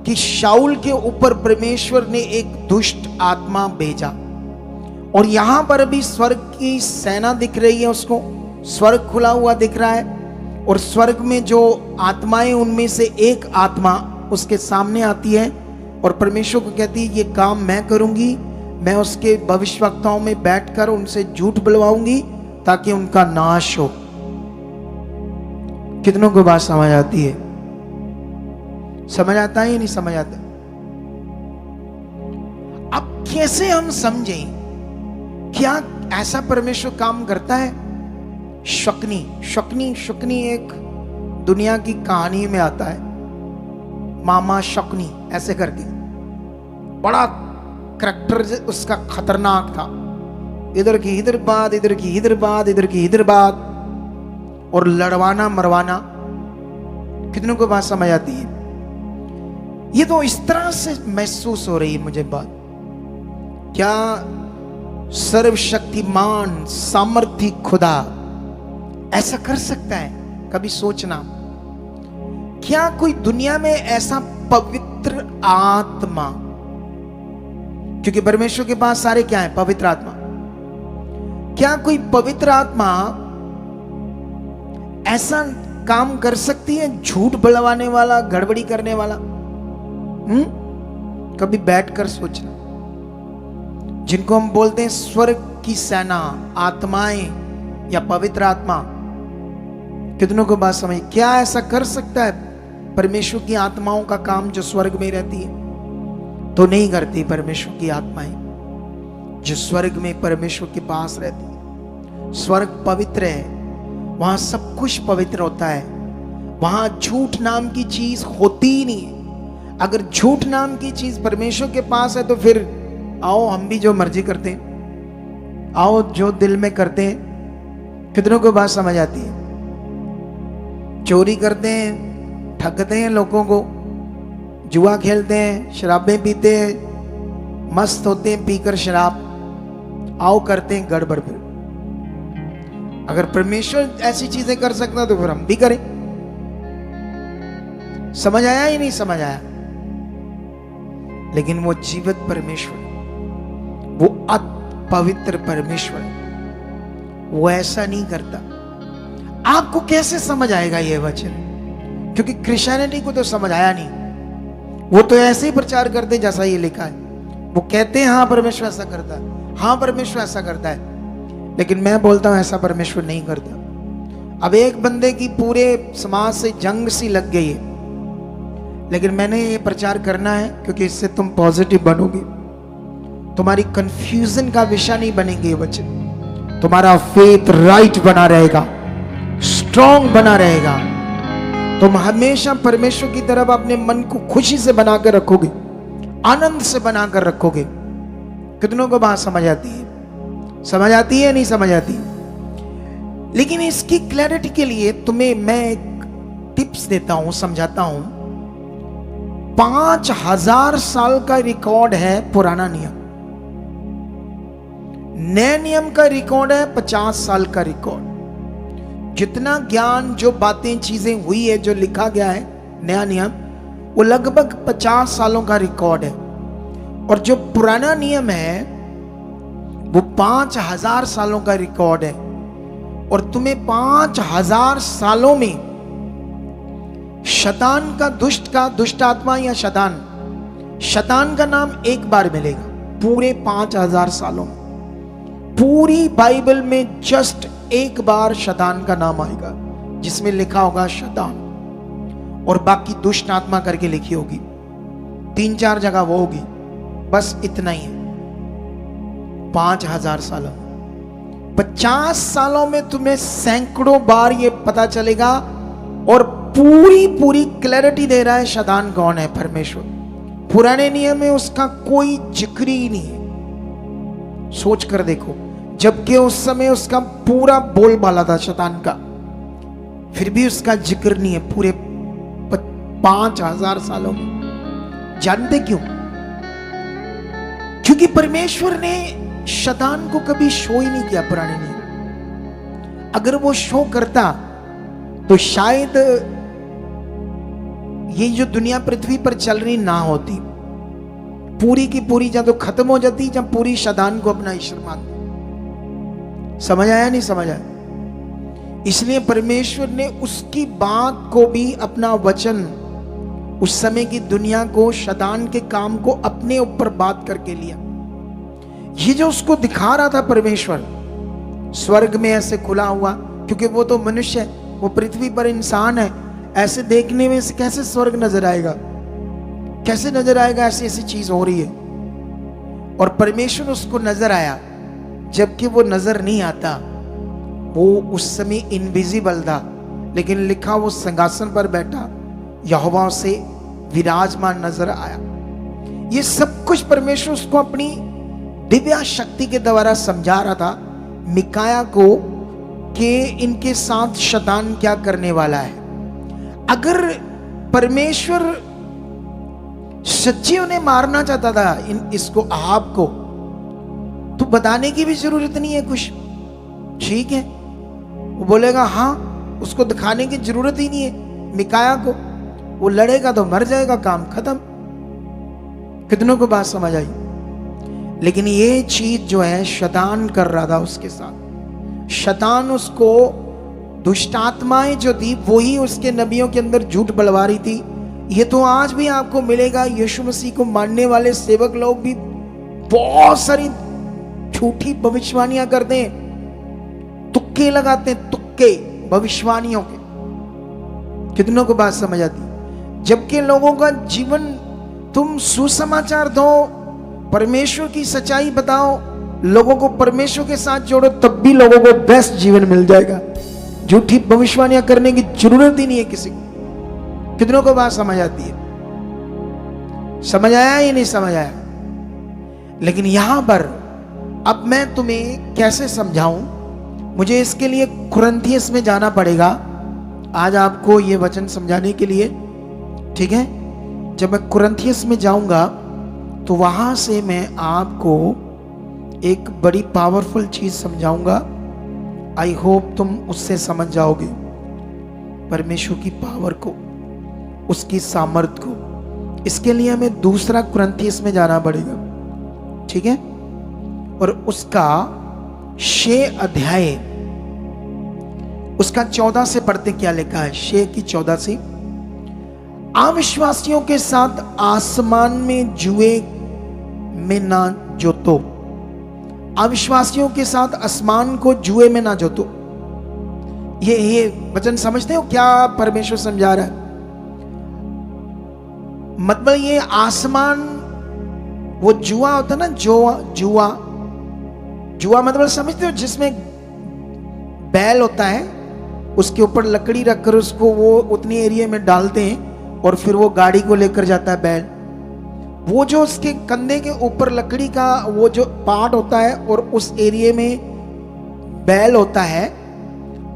कि शाऊल के ऊपर परमेश्वर ने एक दुष्ट आत्मा भेजा, और यहां पर अभी स्वर्ग की सेना दिख रही है, उसको स्वर्ग खुला हुआ दिख रहा है, और स्वर्ग में जो आत्माएं, उनमें से एक आत्मा उसके सामने आती है और परमेश्वर को कहती है, ये काम मैं करूंगी, मैं उसके भविष्यवक्ताओं में बैठकर उनसे झूठ बुलवाऊंगी ताकि उनका नाश हो। कितनों को बात समझ आती है? समझ आता है या नहीं समझ आता? अब कैसे हम समझें क्या ऐसा परमेश्वर काम करता है? शकुनी एक दुनिया की कहानी में आता है, मामा शकुनी ऐसे करके, बड़ा करैक्टर उसका खतरनाक था। इधर की इधर बात, इधर की इधर बात, इधर की इधर बात, और लड़वाना मरवाना। कितनों को बात समझ आती है? ये तो इस तरह से महसूस हो रही है मुझे बात, क्या सर्वशक्तिमान सामर्थी खुदा ऐसा कर सकता है? कभी सोचना, क्या कोई दुनिया में ऐसा पवित्र आत्मा, क्योंकि परमेश्वर के पास सारे क्या है? पवित्र आत्मा। क्या कोई पवित्र आत्मा ऐसा काम कर सकती है? झूठ बुलवाने वाला, गड़बड़ी करने वाला। कभी बैठकर सोचना, जिनको हम बोलते हैं स्वर्ग की सेना, आत्माएं या पवित्र आत्मा, कितनों को बात समझ? क्या ऐसा कर सकता है परमेश्वर की आत्माओं का काम जो स्वर्ग में रहती है? तो नहीं करती। परमेश्वर की आत्माएं जो स्वर्ग में परमेश्वर के पास रहती है, स्वर्ग पवित्र है, वहां सब कुछ पवित्र होता है, वहां झूठ नाम की चीज होती ही नहीं है। अगर झूठ नाम की चीज परमेश्वर के पास है तो फिर आओ हम भी जो मर्जी करते हैं, आओ जो दिल में करते हैं। कितनों को बात समझ आती है? चोरी करते हैं, ठगते हैं लोगों को, जुआ खेलते हैं, शराबें पीते हैं, मस्त होते हैं पीकर शराब, आओ करते हैं गड़बड़। फिर अगर परमेश्वर ऐसी चीजें कर सकता तो फिर हम भी करें। समझ आया ही नहीं समझ आया? लेकिन वो जीवित परमेश्वर, वो पवित्र परमेश्वर, वो ऐसा नहीं करता। आपको कैसे समझ आएगा ये वचन? क्योंकि क्रिश्चियनिटी को तो समझ आया नहीं। वो तो ऐसे ही प्रचार करते जैसा ये लिखा है। वो कहते हैं हाँ परमेश्वर ऐसा करता है, हाँ परमेश्वर ऐसा करता है, लेकिन मैं बोलता हूं ऐसा परमेश्वर नहीं करता। अब एक बंदे की पूरे समाज से जंग सी लग गई है, लेकिन मैंने ये प्रचार करना है क्योंकि इससे तुम पॉजिटिव बनोगे, तुम्हारी कंफ्यूजन का विषय नहीं बनेंगे ये वचन, तुम्हारा फेथ राइट बना रहेगा, स्ट्रॉन्ग बना रहेगा। तुम हमेशा परमेश्वर की तरफ अपने मन को खुशी से बनाकर रखोगे, आनंद से बनाकर रखोगे। कितनों को बात समझ आती है? समझ आती है नहीं समझ आती? लेकिन इसकी क्लैरिटी के लिए तुम्हें मैं एक टिप्स देता हूं, समझाता हूं। 5000 साल का रिकॉर्ड है पुराना नियम, नए नियम का रिकॉर्ड है 50 साल का रिकॉर्ड। जितना ज्ञान, जो बातें, चीजें हुई है, जो लिखा गया है नया नियम, वो लगभग 50 सालों का रिकॉर्ड है। और जो पुराना नियम है वो 5000 सालों का रिकॉर्ड है। और तुम्हें 5000 सालों में शैतान का, दुष्ट आत्मा या शैतान का नाम एक बार मिलेगा पूरे 5000 सालों में। पूरी बाइबल में जस्ट एक बार शैतान का नाम आएगा, जिसमें लिखा होगा शैतान, और बाकी दुष्ट आत्मा करके लिखी होगी। 3-4 जगह वो होगी, बस इतना ही है 5000 सालों में। 50 सालों में तुम्हें सैकड़ों बार ये पता चलेगा, और पूरी क्लैरिटी दे रहा है शैतान कौन है, परमेश्वर। पुराने नियम में उसका कोई जिक्र ही नहीं है, सोच कर देखो। जबकि उस समय उसका पूरा बोलबाला था शैतान का, फिर भी उसका जिक्र नहीं है पूरे 5000 सालों में। जानते क्यों? क्योंकि परमेश्वर ने शैतान को कभी शो ही नहीं किया पुराने नियम। अगर वो शो करता तो शायद ये जो दुनिया पृथ्वी पर चल रही ना होती, पूरी की पूरी या तो खत्म हो जाती, या पूरी शैतान को अपना ईश्वर मानती। समझ आया नहीं समझ आया? इसलिए परमेश्वर ने उसकी बात को भी, अपना वचन, उस समय की दुनिया को, शैतान के काम को अपने ऊपर बात करके लिया। ये जो उसको दिखा रहा था परमेश्वर, स्वर्ग में ऐसे खुला हुआ, क्योंकि वो तो मनुष्य है, वो पृथ्वी पर इंसान है, ऐसे देखने में से कैसे स्वर्ग नजर आएगा? कैसे नजर आएगा? ऐसी ऐसी चीज हो रही है। और परमेश्वर उसको नजर आया, जबकि वो नजर नहीं आता, वो उस समय इनविजिबल था, लेकिन लिखा वो सिंहासन पर बैठा यहोवा से विराजमान नजर आया। ये सब कुछ परमेश्वर उसको अपनी दिव्य शक्ति के द्वारा समझा रहा था मिकाया को, कि इनके साथ शैतान क्या करने वाला है। अगर परमेश्वर सच्ची उन्हें मारना चाहता था, इसको, अहाब को, तो बताने की भी जरूरत नहीं है कुछ, ठीक है? वो बोलेगा हाँ, उसको दिखाने की जरूरत ही नहीं है मिकाया को। वो लड़ेगा तो मर जाएगा, काम खत्म। कितनों को बात समझ आई? लेकिन ये चीज जो है शैतान कर रहा था उसके साथ। शैतान उसको, दुष्ट आत्माएं जो थी वही उसके नबियों के अंदर झूठ बलवा रही थी। ये तो आज भी आपको मिलेगा। यीशु मसीह को मानने वाले सेवक लोग भी बहुत सारी झूठी भविष्यवाणियां करते हैं, तुक्के लगाते हैं, तुक्के भविष्यवाणियों के। कितनों को बात समझ आती? जबकि लोगों का जीवन, तुम सुसमाचार दो, परमेश्वर की सच्चाई बताओ, लोगों को परमेश्वर के साथ जोड़ो, तब भी लोगों को बेस्ट जीवन मिल जाएगा। झूठी भविष्यवाणियां करने की जरूरत ही नहीं है किसी को। कितनों को बात समझ आती है? समझ आया या नहीं समझ आया? लेकिन यहां पर अब मैं तुम्हें कैसे समझाऊं, मुझे इसके लिए कुरिन्थियस में जाना पड़ेगा आज आपको ये वचन समझाने के लिए, ठीक है? जब मैं कुरिन्थियस में जाऊंगा तो वहां से मैं आपको एक बड़ी पावरफुल चीज समझाऊंगा। आई होप तुम उससे समझ जाओगे परमेश्वर की पावर को, उसकी सामर्थ को। इसके लिए हमें दूसरा कुरिन्थियस में जाना पड़ेगा, ठीक है? और उसका 6 अध्याय, उसका 14 से पढ़ते क्या लिखा है। 6 की 14 से, अविश्वासियों के साथ आसमान में जुए में ना जोतो। अविश्वासियों के साथ आसमान को जुए में ना जोतो। ये वचन समझते हो क्या परमेश्वर समझा रहा है? मतलब ये आसमान, वो जुआ होता है ना, जुआ मतलब समझते हो, जिसमें बैल होता है, उसके ऊपर लकड़ी रखकर उसको वो उतनी एरिया में डालते हैं और फिर वो गाड़ी को लेकर जाता है बैल। वो जो उसके कंधे के ऊपर लकड़ी का वो जो पार्ट होता है और उस एरिया में बैल होता है,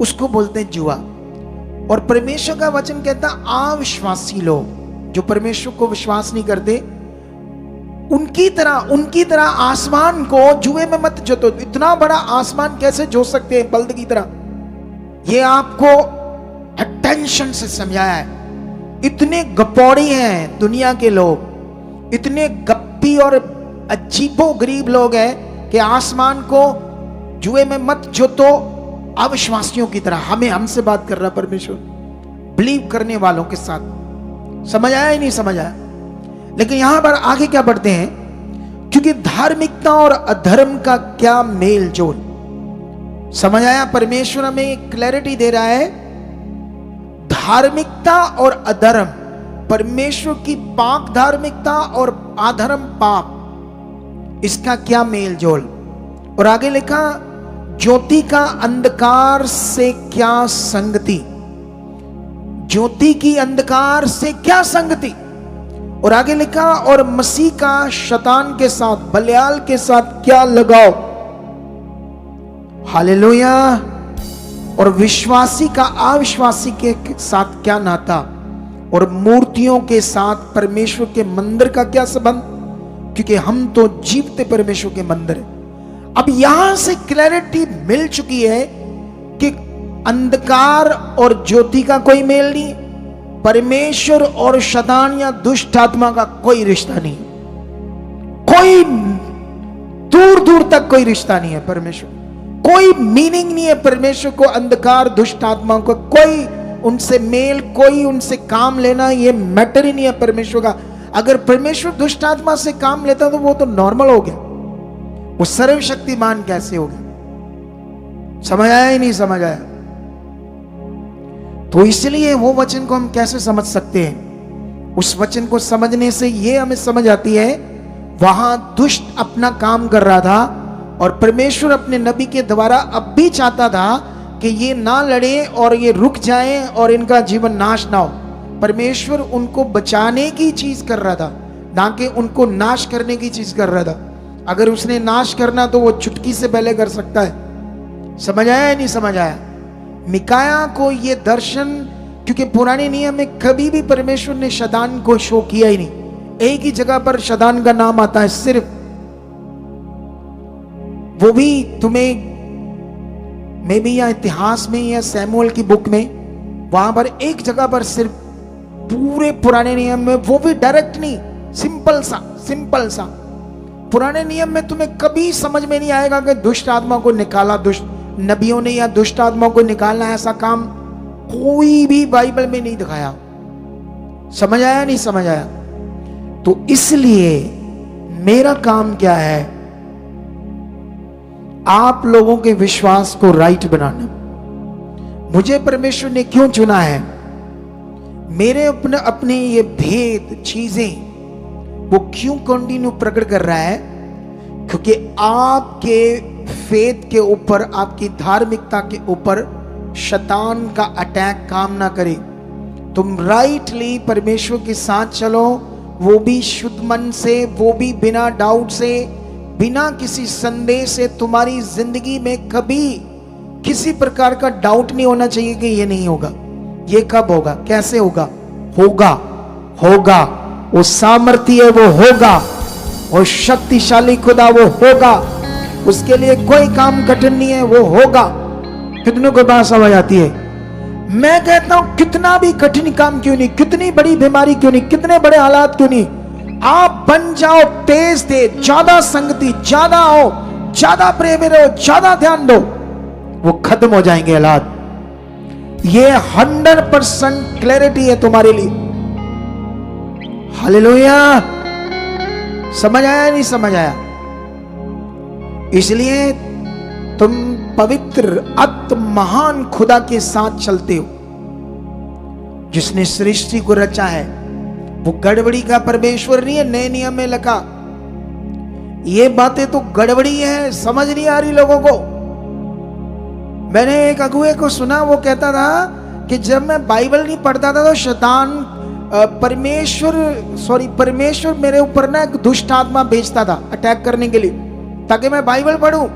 उसको बोलते हैं जुआ। और परमेश्वर का वचन कहता है अविश्वासी लोग जो परमेश्वर को विश्वास नहीं करते, उनकी तरह आसमान को जुए में मत जोतो। इतना बड़ा आसमान कैसे जो सकते हैं बल्द की तरह? ये आपको अटेंशन से समझाया है। इतने गपौड़ी हैं दुनिया के लोग, इतने गप्पी और अजीबो गरीब लोग हैं कि आसमान को जुए में मत जोतो अविश्वासियों की तरह। हमसे बात कर रहा परमेश्वर, बिलीव करने वालों के साथ। समझ आया ही नहीं समझ आया? लेकिन यहां पर आगे क्या पढ़ते हैं, क्योंकि धार्मिकता और अधर्म का क्या मेल जोल। समझ आया? परमेश्वर हमें क्लैरिटी दे रहा है, धार्मिकता और अधर्म, परमेश्वर की पाक धार्मिकता और अधर्म पाप, इसका क्या मेल जोल। और आगे लिखा, ज्योति का अंधकार से क्या संगति। ज्योति की अंधकार से क्या संगति। और आगे लिखा, और मसीह का शैतान के साथ, बलियाल के साथ क्या लगाव। हालेलुया। और विश्वासी का अविश्वासी के साथ क्या नाता। और मूर्तियों के साथ परमेश्वर के मंदिर का क्या संबंध, क्योंकि हम तो जीवते परमेश्वर के मंदिर हैं। अब यहां से क्लैरिटी मिल चुकी है कि अंधकार और ज्योति का कोई मेल नहीं, परमेश्वर और शैतान या दुष्ट आत्मा का कोई रिश्ता नहीं, कोई दूर दूर तक कोई रिश्ता नहीं है। परमेश्वर कोई मीनिंग नहीं है परमेश्वर को अंधकार दुष्ट आत्मा को, कोई उनसे मेल, कोई उनसे काम लेना, ये मैटर ही नहीं है परमेश्वर का। अगर परमेश्वर दुष्ट आत्मा से काम लेता तो वो तो नॉर्मल हो गया, वो सर्वशक्तिमान कैसे हो गया? समझ आया ही नहीं समझ आया? तो इसलिए वो वचन को हम कैसे समझ सकते हैं? उस वचन को समझने से ये हमें समझ आती है, वहां दुष्ट अपना काम कर रहा था और परमेश्वर अपने नबी के द्वारा अब भी चाहता था कि ये ना लड़े और ये रुक जाएं और इनका जीवन नाश ना हो। परमेश्वर उनको बचाने की चीज कर रहा था, ना कि उनको नाश करने की चीज कर रहा था। अगर उसने नाश करना तो वो चुटकी से पहले कर सकता है। समझ आया या नहीं समझ आया? मिकाया को ये दर्शन, क्योंकि पुराने नियम में कभी भी परमेश्वर ने शैतान को शो किया ही नहीं। एक ही जगह पर शैतान का नाम आता है सिर्फ, वो भी तुम्हें मे बी या इतिहास में या सैमुअल की बुक में, वहां पर एक जगह पर सिर्फ पूरे पुराने नियम में, वो भी डायरेक्ट नहीं, सिंपल सा। पुराने नियम में तुम्हें कभी समझ में नहीं आएगा कि दुष्ट आत्मा को निकाला दुष्ट नबियों ने या दुष्ट आत्मा को निकालना, ऐसा काम कोई भी बाइबल में नहीं दिखाया। समझ आया नहीं समझ आया? तो इसलिए मेरा काम क्या है, आप लोगों के विश्वास को राइट बनाना। मुझे परमेश्वर ने क्यों चुना है, मेरे अपने ये भेद चीजें वो क्यों कंटिन्यू प्रकट कर रहा है, क्योंकि आपके फेथ के ऊपर, आपकी धार्मिकता के ऊपर शैतान का अटैक काम ना करे। तुम राइटली परमेश्वर के साथ चलो, वो भी शुद्ध मन से, वो भी बिना डाउट से, बिना किसी संदेह से। तुम्हारी जिंदगी में कभी किसी प्रकार का डाउट नहीं होना चाहिए कि ये नहीं होगा, ये कब होगा, कैसे होगा। होगा, होगा। वो सामर्थ्य है, वो होगा। और शक्तिशाली खुदा वो होगा। उसके लिए कोई काम कठिन नहीं है, वो होगा। कितनों को बात समझ आती है? मैं कहता हूं कितना भी कठिन काम क्यों नहीं, कितनी बड़ी बीमारी क्यों नहीं, कितने बड़े हालात क्यों नहीं, आप बन जाओ तेज थे, ज्यादा संगति, ज्यादा हो, ज्यादा प्रेम रहो, ज्यादा ध्यान दो, वो खत्म हो जाएंगे हालात। ये 100% क्लैरिटी है तुम्हारे लिए। हालेलुया। समझ आया नहीं समझ आया? इसलिए तुम पवित्र अत महान खुदा के साथ चलते हो, जिसने सृष्टि को रचा है। वो गड़बड़ी का परमेश्वर नहीं है। नए नियम में लिखा ये बातें तो गड़बड़ी है, समझ नहीं आ रही लोगों को। मैंने एक अगुए को सुना, वो कहता था कि जब मैं बाइबल नहीं पढ़ता था तो शैतान परमेश्वर मेरे ऊपर ना एक दुष्ट आत्मा भेजता था अटैक करने के लिए, ताकि मैं बाइबल पढ़ूं।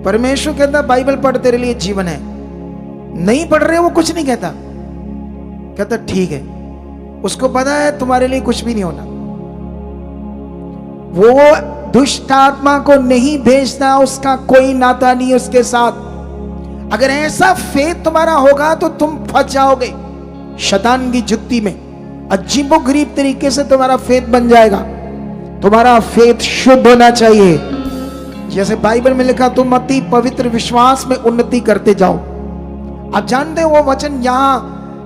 परमेश्वर कहता बाइबल पढ़, तेरे लिए जीवन है। नहीं पढ़ रहे वो कुछ नहीं कहता, कहता ठीक है, उसको पता है तुम्हारे लिए कुछ भी नहीं होना। वो दुष्ट आत्मा को नहीं भेजता, उसका कोई नाता नहीं है उसके साथ। अगर ऐसा फेथ तुम्हारा होगा तो तुम फंस जाओगे शैतान की जुत्ती में। अजीबोगरीब तरीके से तुम्हारा फेथ बन जाएगा। तुम्हारा फेथ शुद्ध होना चाहिए। जैसे बाइबल में लिखा, तुम अति पवित्र विश्वास में उन्नति करते जाओ। आप जानते हो वो वचन यहां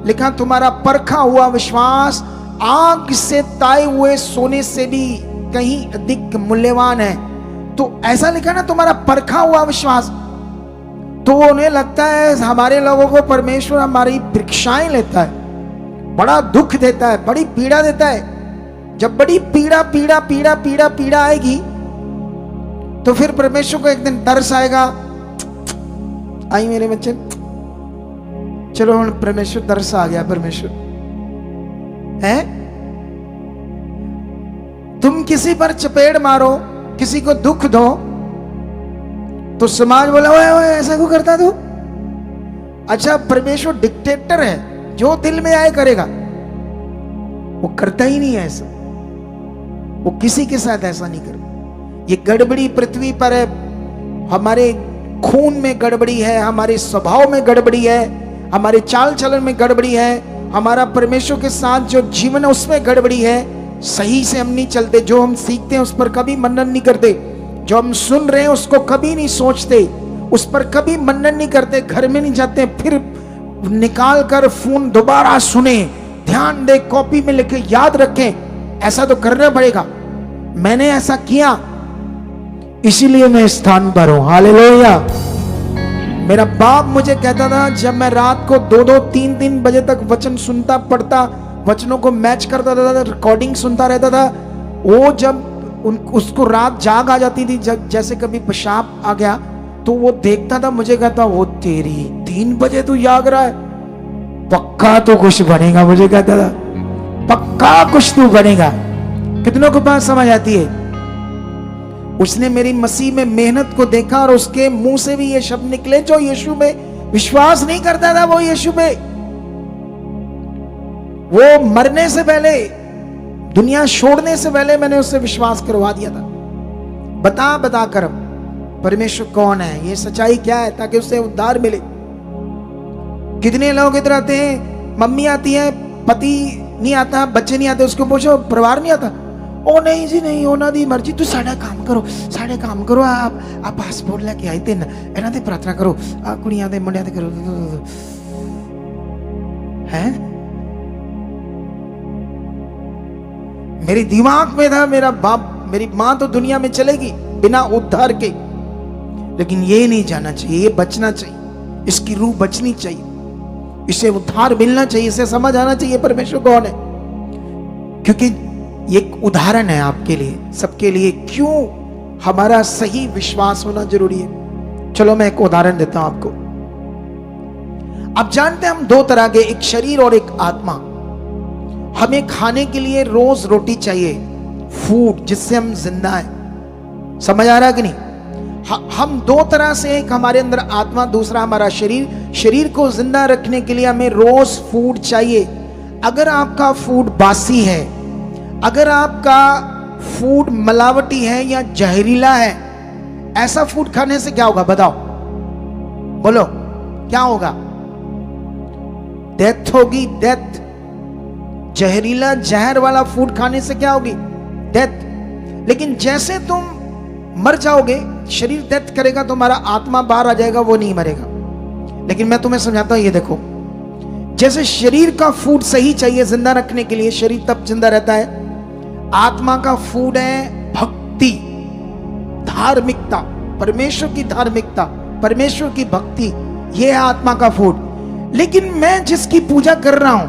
लिखा, तुम्हारा परखा हुआ विश्वास आग से ताए हुए सोने से भी कहीं अधिक मूल्यवान है। तो ऐसा लिखा ना, तुम्हारा परखा हुआ विश्वास। तो उन्हें लगता है हमारे लोगों को परमेश्वर हमारी परीक्षाएं लेता है, बड़ा दुख देता है, बड़ी पीड़ा देता है। जब बड़ी पीड़ा पीड़ा पीड़ा पीड़ा पीड़ा आएगी तो फिर परमेश्वर को एक दिन तरस आएगा, आई मेरे बच्चे, चलो परमेश्वर तरस आ गया। परमेश्वर है, तुम किसी पर चपेट मारो, किसी को दुख दो तो समाज बोला ओए ओए ऐसा क्यों करता तू। अच्छा, परमेश्वर डिक्टेटर है, जो दिल में आए करेगा। वो करता ही नहीं है ऐसा, वो किसी के साथ ऐसा नहीं करता। ये गड़बड़ी पृथ्वी पर है, हमारे खून में गड़बड़ी है, हमारे स्वभाव में गड़बड़ी है, हमारे चाल चलन में गड़बड़ी है, हमारा परमेश्वर के साथ जो जीवन है उसमें गड़बड़ी है। सही से हम नहीं चलते, जो हम सीखते हैं उस पर कभी मनन नहीं करते, जो हम सुन रहे हैं उसको कभी नहीं सोचते, उस पर कभी मनन नहीं करते, घर में नहीं जाते फिर निकाल कर फोन दोबारा सुने, ध्यान दे, कॉपी में लिखे, याद रखें। ऐसा तो करना पड़ेगा। मैंने ऐसा किया, इसीलिए मैं इस स्थान पर हूं। हालेलुया। मेरा बाप मुझे कहता था, जब मैं रात को 2-2, 3-3 बजे तक वचन सुनता पढ़ता, वचनों को मैच करता था, रिकॉर्डिंग सुनता रहता था, वो जब उसको रात जाग आ जाती थी, जैसे कभी पेशाब आ गया तो वो देखता था, मुझे कहता वो तेरी 3 बजे तू जाग रहा है, पक्का तो कुछ बनेगा। मुझे कहता था पक्का कुछ तू बनेगा। कितनों को बात समझ आती है? उसने मेरी मसीह में मेहनत को देखा और उसके मुंह से भी ये शब्द निकले, जो यीशु में विश्वास नहीं करता था वो यीशु में, वो मरने से पहले, दुनिया छोड़ने से पहले मैंने उससे विश्वास करवा दिया था, बता बता कर परमेश्वर कौन है, ये सच्चाई क्या है, ताकि उससे उद्धार मिले। कितने लोग इधर आते हैं, मम्मी आती है, पति नहीं आता, बच्चे नहीं आते, उसको पूछो परिवार नहीं आता, ओ नहीं जी नहीं, ओना दी मर्जी, तू साढ़े काम करो, आप पासपोर्ट लेके आए थे इन्हां दी प्रार्थना करो, कुड़ियां दे मुंडियां दे करो हैं। मेरे दिमाग में था, मेरा बाप मेरी मां तो दुनिया में चलेगी बिना उद्धार के, लेकिन ये नहीं जाना चाहिए, ये बचना चाहिए, इसकी रूह बचनी चाहिए, इसे उद्धार मिलना चाहिए, इसे समझ आना चाहिए परमेश्वर कौन है। क्योंकि ये एक उदाहरण है आपके लिए, सबके लिए, क्यों हमारा सही विश्वास होना जरूरी है। चलो मैं एक उदाहरण देता हूं आपको। आप जानते हैं हम 2 तरह के, एक शरीर और एक आत्मा। हमें खाने के लिए रोज रोटी चाहिए, फूड जिससे हम जिंदा हैं। समझ आ रहा है कि नहीं? हम दो तरह से, एक हमारे अंदर आत्मा, दूसरा हमारा शरीर। शरीर को जिंदा रखने के लिए हमें रोज फूड चाहिए। अगर आपका फूड बासी है, अगर आपका फूड मिलावटी है या जहरीला है, ऐसा फूड खाने से क्या होगा बताओ? बोलो क्या होगा? डेथ होगी, डेथ। जहरीला जहर वाला फूड खाने से क्या होगी? डेथ। लेकिन जैसे तुम मर जाओगे, शरीर डेथ करेगा, तुम्हारा आत्मा बाहर आ जाएगा, वो नहीं मरेगा। लेकिन मैं तुम्हें समझाता हूं, ये देखो, जैसे शरीर का फूड सही चाहिए जिंदा रखने के लिए, शरीर तब जिंदा रहता है। आत्मा का फूड है भक्ति, धार्मिकता, परमेश्वर की धार्मिकता, परमेश्वर की भक्ति, यह है आत्मा का फूड। लेकिन मैं जिसकी पूजा कर रहा हूं,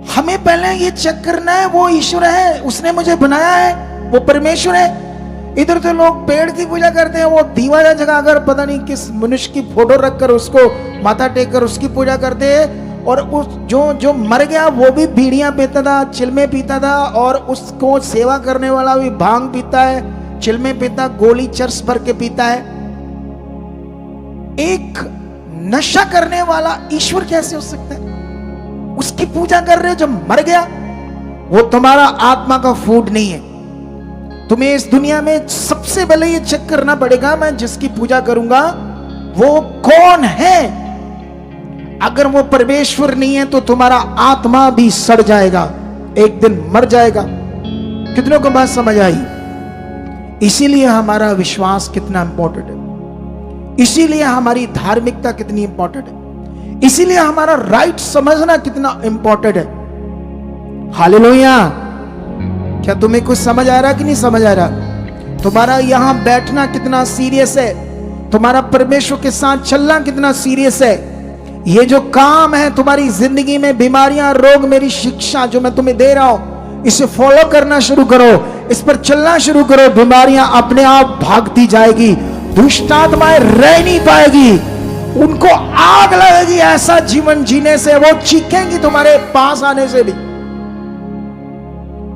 हमें पहले ये चेक करना है वो ईश्वर है, उसने मुझे बनाया है, वो परमेश्वर है। इधर तो लोग पेड़ की पूजा करते हैं, वो दीवार जगाकर पता नहीं किस मनुष्य की फोटो रखकर उसको माथा टेक कर उसकी पूजा करते हैं। और उस जो मर गया वो भी बीड़ियां पीता था, चिलमे पीता था, और उसको सेवा करने वाला भी भांग पीता है, चिलमे पीता, गोली चर्स भर के पीता है। एक नशा करने वाला ईश्वर कैसे हो सकता है? उसकी पूजा कर रहे हो जो मर गया। वो तुम्हारा आत्मा का फूड नहीं है। तुम्हें इस दुनिया में सबसे पहले ये चेक करना पड़ेगा, मैं जिसकी पूजा करूंगा वो कौन है। अगर वो परमेश्वर नहीं है तो तुम्हारा आत्मा भी सड़ जाएगा, एक दिन मर जाएगा। कितनों को बात समझ आई? इसीलिए हमारा विश्वास कितना इंपॉर्टेंट है, इसीलिए हमारी धार्मिकता कितनी इंपॉर्टेंट है, इसीलिए हमारा राइट समझना कितना इंपॉर्टेंट है। हालेलुया। क्या तुम्हें कुछ समझ आ रहा कि नहीं समझ आ रहा? तुम्हारा यहां बैठना कितना सीरियस है, तुम्हारा परमेश्वर के साथ चलना कितना सीरियस है। ये जो काम है तुम्हारी जिंदगी में, बीमारियां, रोग, मेरी शिक्षा जो मैं तुम्हें दे रहा हूं, इसे फॉलो करना शुरू करो, इस पर चलना शुरू करो, बीमारियां अपने आप भागती जाएगी, दुष्ट आत्माएं रह नहीं पाएगी, उनको आग लगेगी ऐसा जीवन जीने से, वो चीखेंगी तुम्हारे पास आने से भी।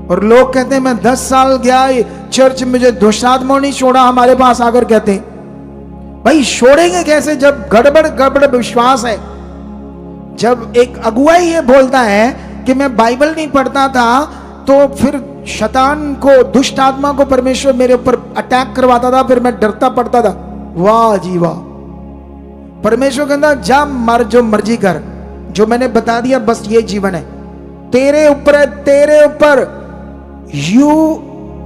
और लोग कहते हैं मैं 10 साल गया चर्च, मुझे दुष्ट आत्मा नहीं छोड़ा, हमारे पास आकर कहते हैं भाई छोड़ेंगे कैसे जब गड़बड़ विश्वास है। जब एक अगुआ ये बोलता है कि मैं बाइबल नहीं पढ़ता था, तो फिर शैतान को, दुष्ट आत्मा को परमेश्वर मेरे ऊपर अटैक करवाता था, फिर मैं डरता पड़ता था। वाह जी वाह। परमेश्वर कहता जा मर, जो मर्जी कर, जो मैंने बता दिया बस ये जीवन है, तेरे ऊपर है, तेरे ऊपर।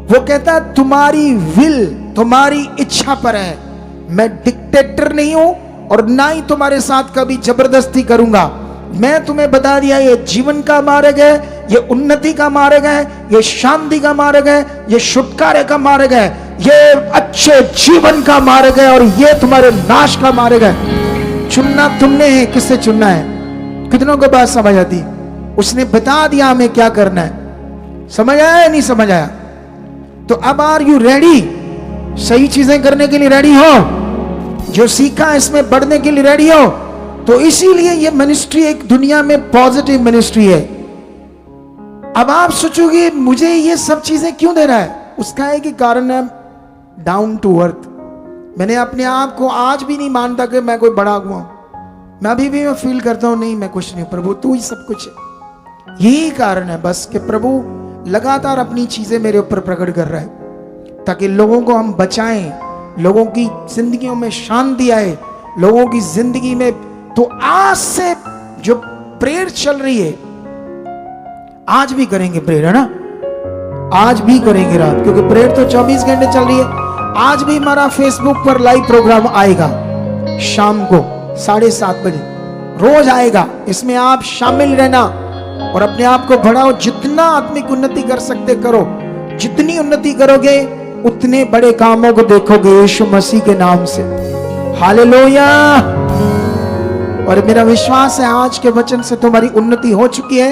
वो कहता तुम्हारी विल, तुम्हारी इच्छा पर है, मैं डिक्टेटर नहीं हूं और ना ही तुम्हारे साथ कभी जबरदस्ती करूंगा। मैं तुम्हें बता दिया ये जीवन का मार्ग है, ये उन्नति का मार्ग है, ये शांति का मार्ग है, ये छुटकारे का मार्ग है, ये अच्छे जीवन का मार्ग है, और ये तुम्हारे नाश का मार्ग है। चुनना तुमने है, किससे चुनना है। कितनों को बात समझ आती? उसने बता दिया हमें क्या करना है। समझ आया या नहीं समझ आया? तो अब आर यू रेडी? सही चीजें करने के लिए रेडी हो, जो सीखा इसमें बढ़ने के लिए रेडी हो। तो इसीलिए ये मिनिस्ट्री एक दुनिया में पॉजिटिव मिनिस्ट्री है। अब आप सोचोगे मुझे ये सब चीजें क्यों दे रहा है? उसका एक ही कारण है, डाउन टू अर्थ। मैंने अपने आप को आज भी नहीं मानता कि मैं कोई बड़ा हुआ। मैं अभी भी मैं फील करता हूं नहीं मैं कुछ नहीं, प्रभु तू ही सब कुछ है। यही कारण है बस कि प्रभु लगातार अपनी चीजें मेरे ऊपर प्रकट कर रहा है, ताकि लोगों को हम बचाएं, लोगों की जिंदगियों में शांति आए, लोगों की जिंदगी में। तो आज से जो प्रेयर चल रही है, आज भी करेंगे प्रेयर, है ना? आज भी करेंगे रात, क्योंकि प्रेयर तो 24 घंटे चल रही है। आज भी हमारा फेसबुक पर लाइव प्रोग्राम आएगा शाम को 7:30 बजे, रोज आएगा। इसमें आप शामिल रहना और अपने आप को बढ़ाओ। जितना आत्मिक उन्नति कर सकते करो, जितनी उन्नति करोगे उतने बड़े कामों को देखोगे यीशु मसीह के नाम से। हालेलुया। और मेरा विश्वास है आज के वचन से तुम्हारी उन्नति हो चुकी है,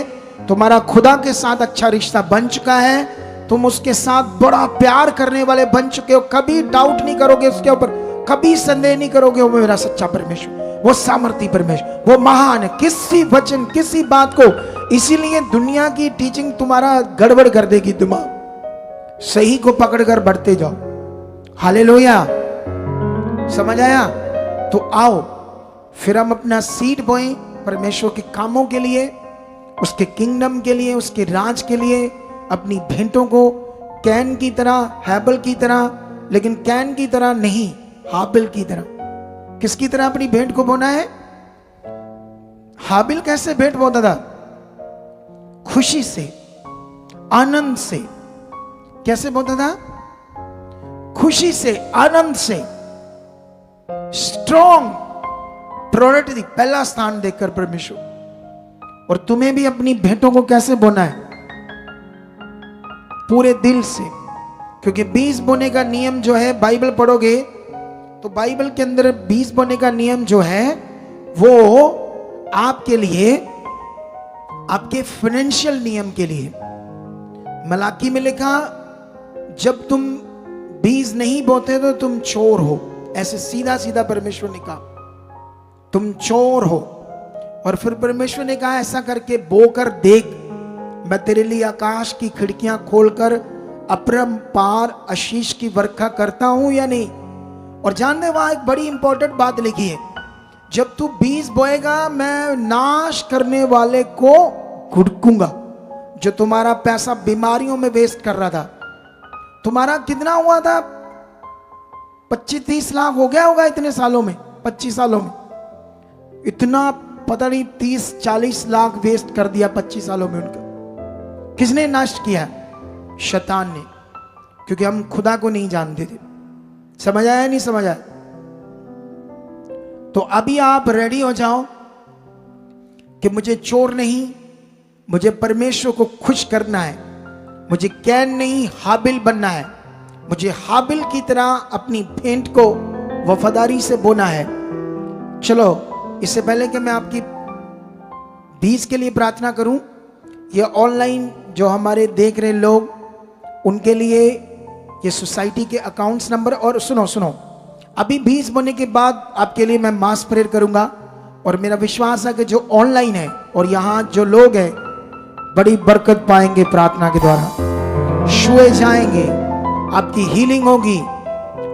तुम्हारा खुदा के साथ अच्छा रिश्ता बन चुका है, तुम उसके साथ बड़ा प्यार करने वाले बन चुके हो। कभी डाउट नहीं करोगे उसके ऊपर, कभी संदेह नहीं करोगे वो मेरा सच्चा परमेश्वर, वो सामर्थी परमेश्वर, वो महान है। किसी वचन, किसी बात को इसीलिए दुनिया की टीचिंग तुम्हारा गड़बड़ कर देगी दिमाग। सही को पकड़कर बढ़ते जाओ। हालेलुया, समझ आया? तो आओ फिर हम अपना सीड बोएं परमेश्वर के कामों के लिए, उसके किंगडम के लिए, उसके राज के लिए। अपनी भेंटों को कैन की तरह, हैबल की तरह, लेकिन कैन की तरह नहीं, हाबिल की तरह। किसकी तरह अपनी भेंट को बोना है? हाबिल कैसे भेंट बोता था? खुशी से, आनंद से। कैसे बोता था? खुशी से, आनंद से। स्ट्रॉन्ग प्रायोरिटी, पहला स्थान देकर परमेश्वर। और तुम्हें भी अपनी भेंटों को कैसे बोना है? पूरे दिल से। क्योंकि बीज बोने का नियम जो है, बाइबल पढ़ोगे तो बाइबल के अंदर बीज बोने का नियम जो है वो आपके लिए, आपके फाइनेंशियल नियम के लिए। मलाकी में लिखा, जब तुम बीज नहीं बोते तो तुम चोर हो। ऐसे सीधा सीधा परमेश्वर ने कहा, तुम चोर हो। और फिर परमेश्वर ने कहा, ऐसा करके बोकर देख, मैं तेरे लिए आकाश की खिड़कियां खोलकर अपरंपार आशीष की वर्षा करता हूं या नहीं। और जानने, वहां एक बड़ी इंपॉर्टेंट बात लिखी है, जब तू बीज बोएगा मैं नाश करने वाले को घुड़कूंगा। जो तुम्हारा पैसा बीमारियों में वेस्ट कर रहा था, तुम्हारा कितना हुआ था? 25-30 लाख हो गया होगा इतने सालों में, 25 सालों में। इतना पता नहीं 30-40 लाख वेस्ट कर दिया 25 सालों में उनका। किसने नष्ट किया? शैतान ने। क्योंकि हम खुदा को नहीं जानते थे। समझ आया? नहीं समझ आया? तो अभी आप रेडी हो जाओ कि मुझे चोर नहीं, मुझे परमेश्वर को खुश करना है। मुझे कैन नहीं, हाबिल बनना है। मुझे हाबिल की तरह अपनी भेंट को वफादारी से बोना है। चलो, इससे पहले कि मैं आपकी बीज के लिए प्रार्थना करूं, ये ऑनलाइन जो हमारे देख रहे लोग, उनके लिए ये सोसाइटी के अकाउंट्स नंबर, और सुनो, अभी बीज बोने के बाद आपके लिए मैं मास प्रेयर करूंगा। और मेरा विश्वास है कि जो ऑनलाइन है और यहाँ जो लोग हैं, बड़ी बरकत पाएंगे प्रार्थना के द्वारा। छुए जाएंगे, आपकी हीलिंग होगी।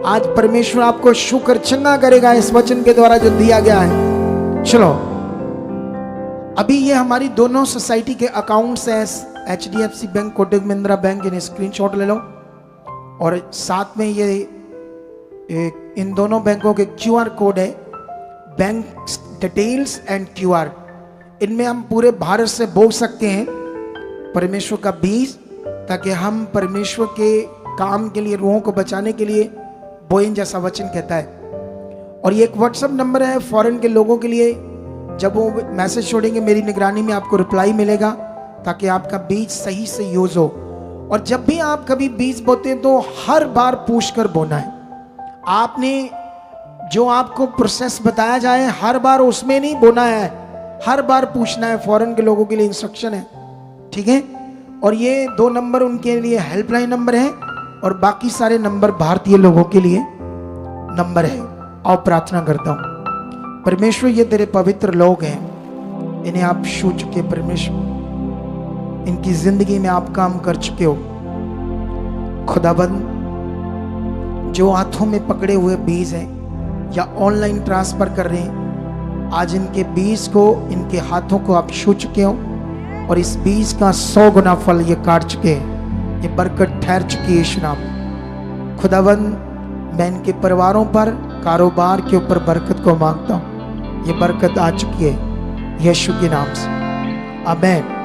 आज परमेश्वर आपको शुक्र चंगा करेगा इस वचन के द्वारा जो दिया गया है। चलो, अभी ये हमारी दोनों सोसाइटी के अकाउंट्स हैं, HDFC bank, Kotak Mahindra bank. इन्हें स्क्रीनशॉट ले लो। और साथ में ये इन दोनों बैंकों के QR कोड है, बैंक डिटेल्स एंड QR। इनमें हम पूरे भारत से बो सकते हैं परमेश्वर का बीज, ताकि हम परमेश्वर के काम के लिए, रूहों को बचाने के लिए बोएं, जैसा वचन कहता है। और ये एक व्हाट्सएप नंबर है फॉरेन के लोगों के लिए। जब वो मैसेज छोड़ेंगे, मेरी निगरानी में आपको रिप्लाई मिलेगा, ताकि आपका बीज सही से यूज हो। और जब भी आप कभी बीज बोते हैं तो हर बार पूछ कर बोना है। आपने जो आपको प्रोसेस बताया जाए, हर बार उसमें नहीं बोना है, हर बार पूछना है। फॉरेन के लोगों के लिए इंस्ट्रक्शन है, ठीक है? और ये 2 नंबर उनके लिए हेल्पलाइन नंबर है, और बाकी सारे नंबर भारतीय लोगों के लिए नंबर है। आओ प्रार्थना करता हूं। परमेश्वर, ये तेरे पवित्र लोग हैं, इन्हें आप छू चुके परमेश्वर। इनकी जिंदगी में आप काम कर चुके हो खुदाबंद। जो हाथों में पकड़े हुए बीज हैं या ऑनलाइन ट्रांसफर कर रहे हैं, आज इनके बीज को, इनके हाथों को आप छू चुके हो, और इस बीज का 100 गुना फल ये काट चुके हैं। ये बरकत ठहर चुकी है यीशु नाम। खुदाबंद, मैं इनके परिवारों पर, कारोबार के ऊपर बरकत को मांगता हूँ। ये बरकत आ चुकी है यीशु के नाम से। आमीन।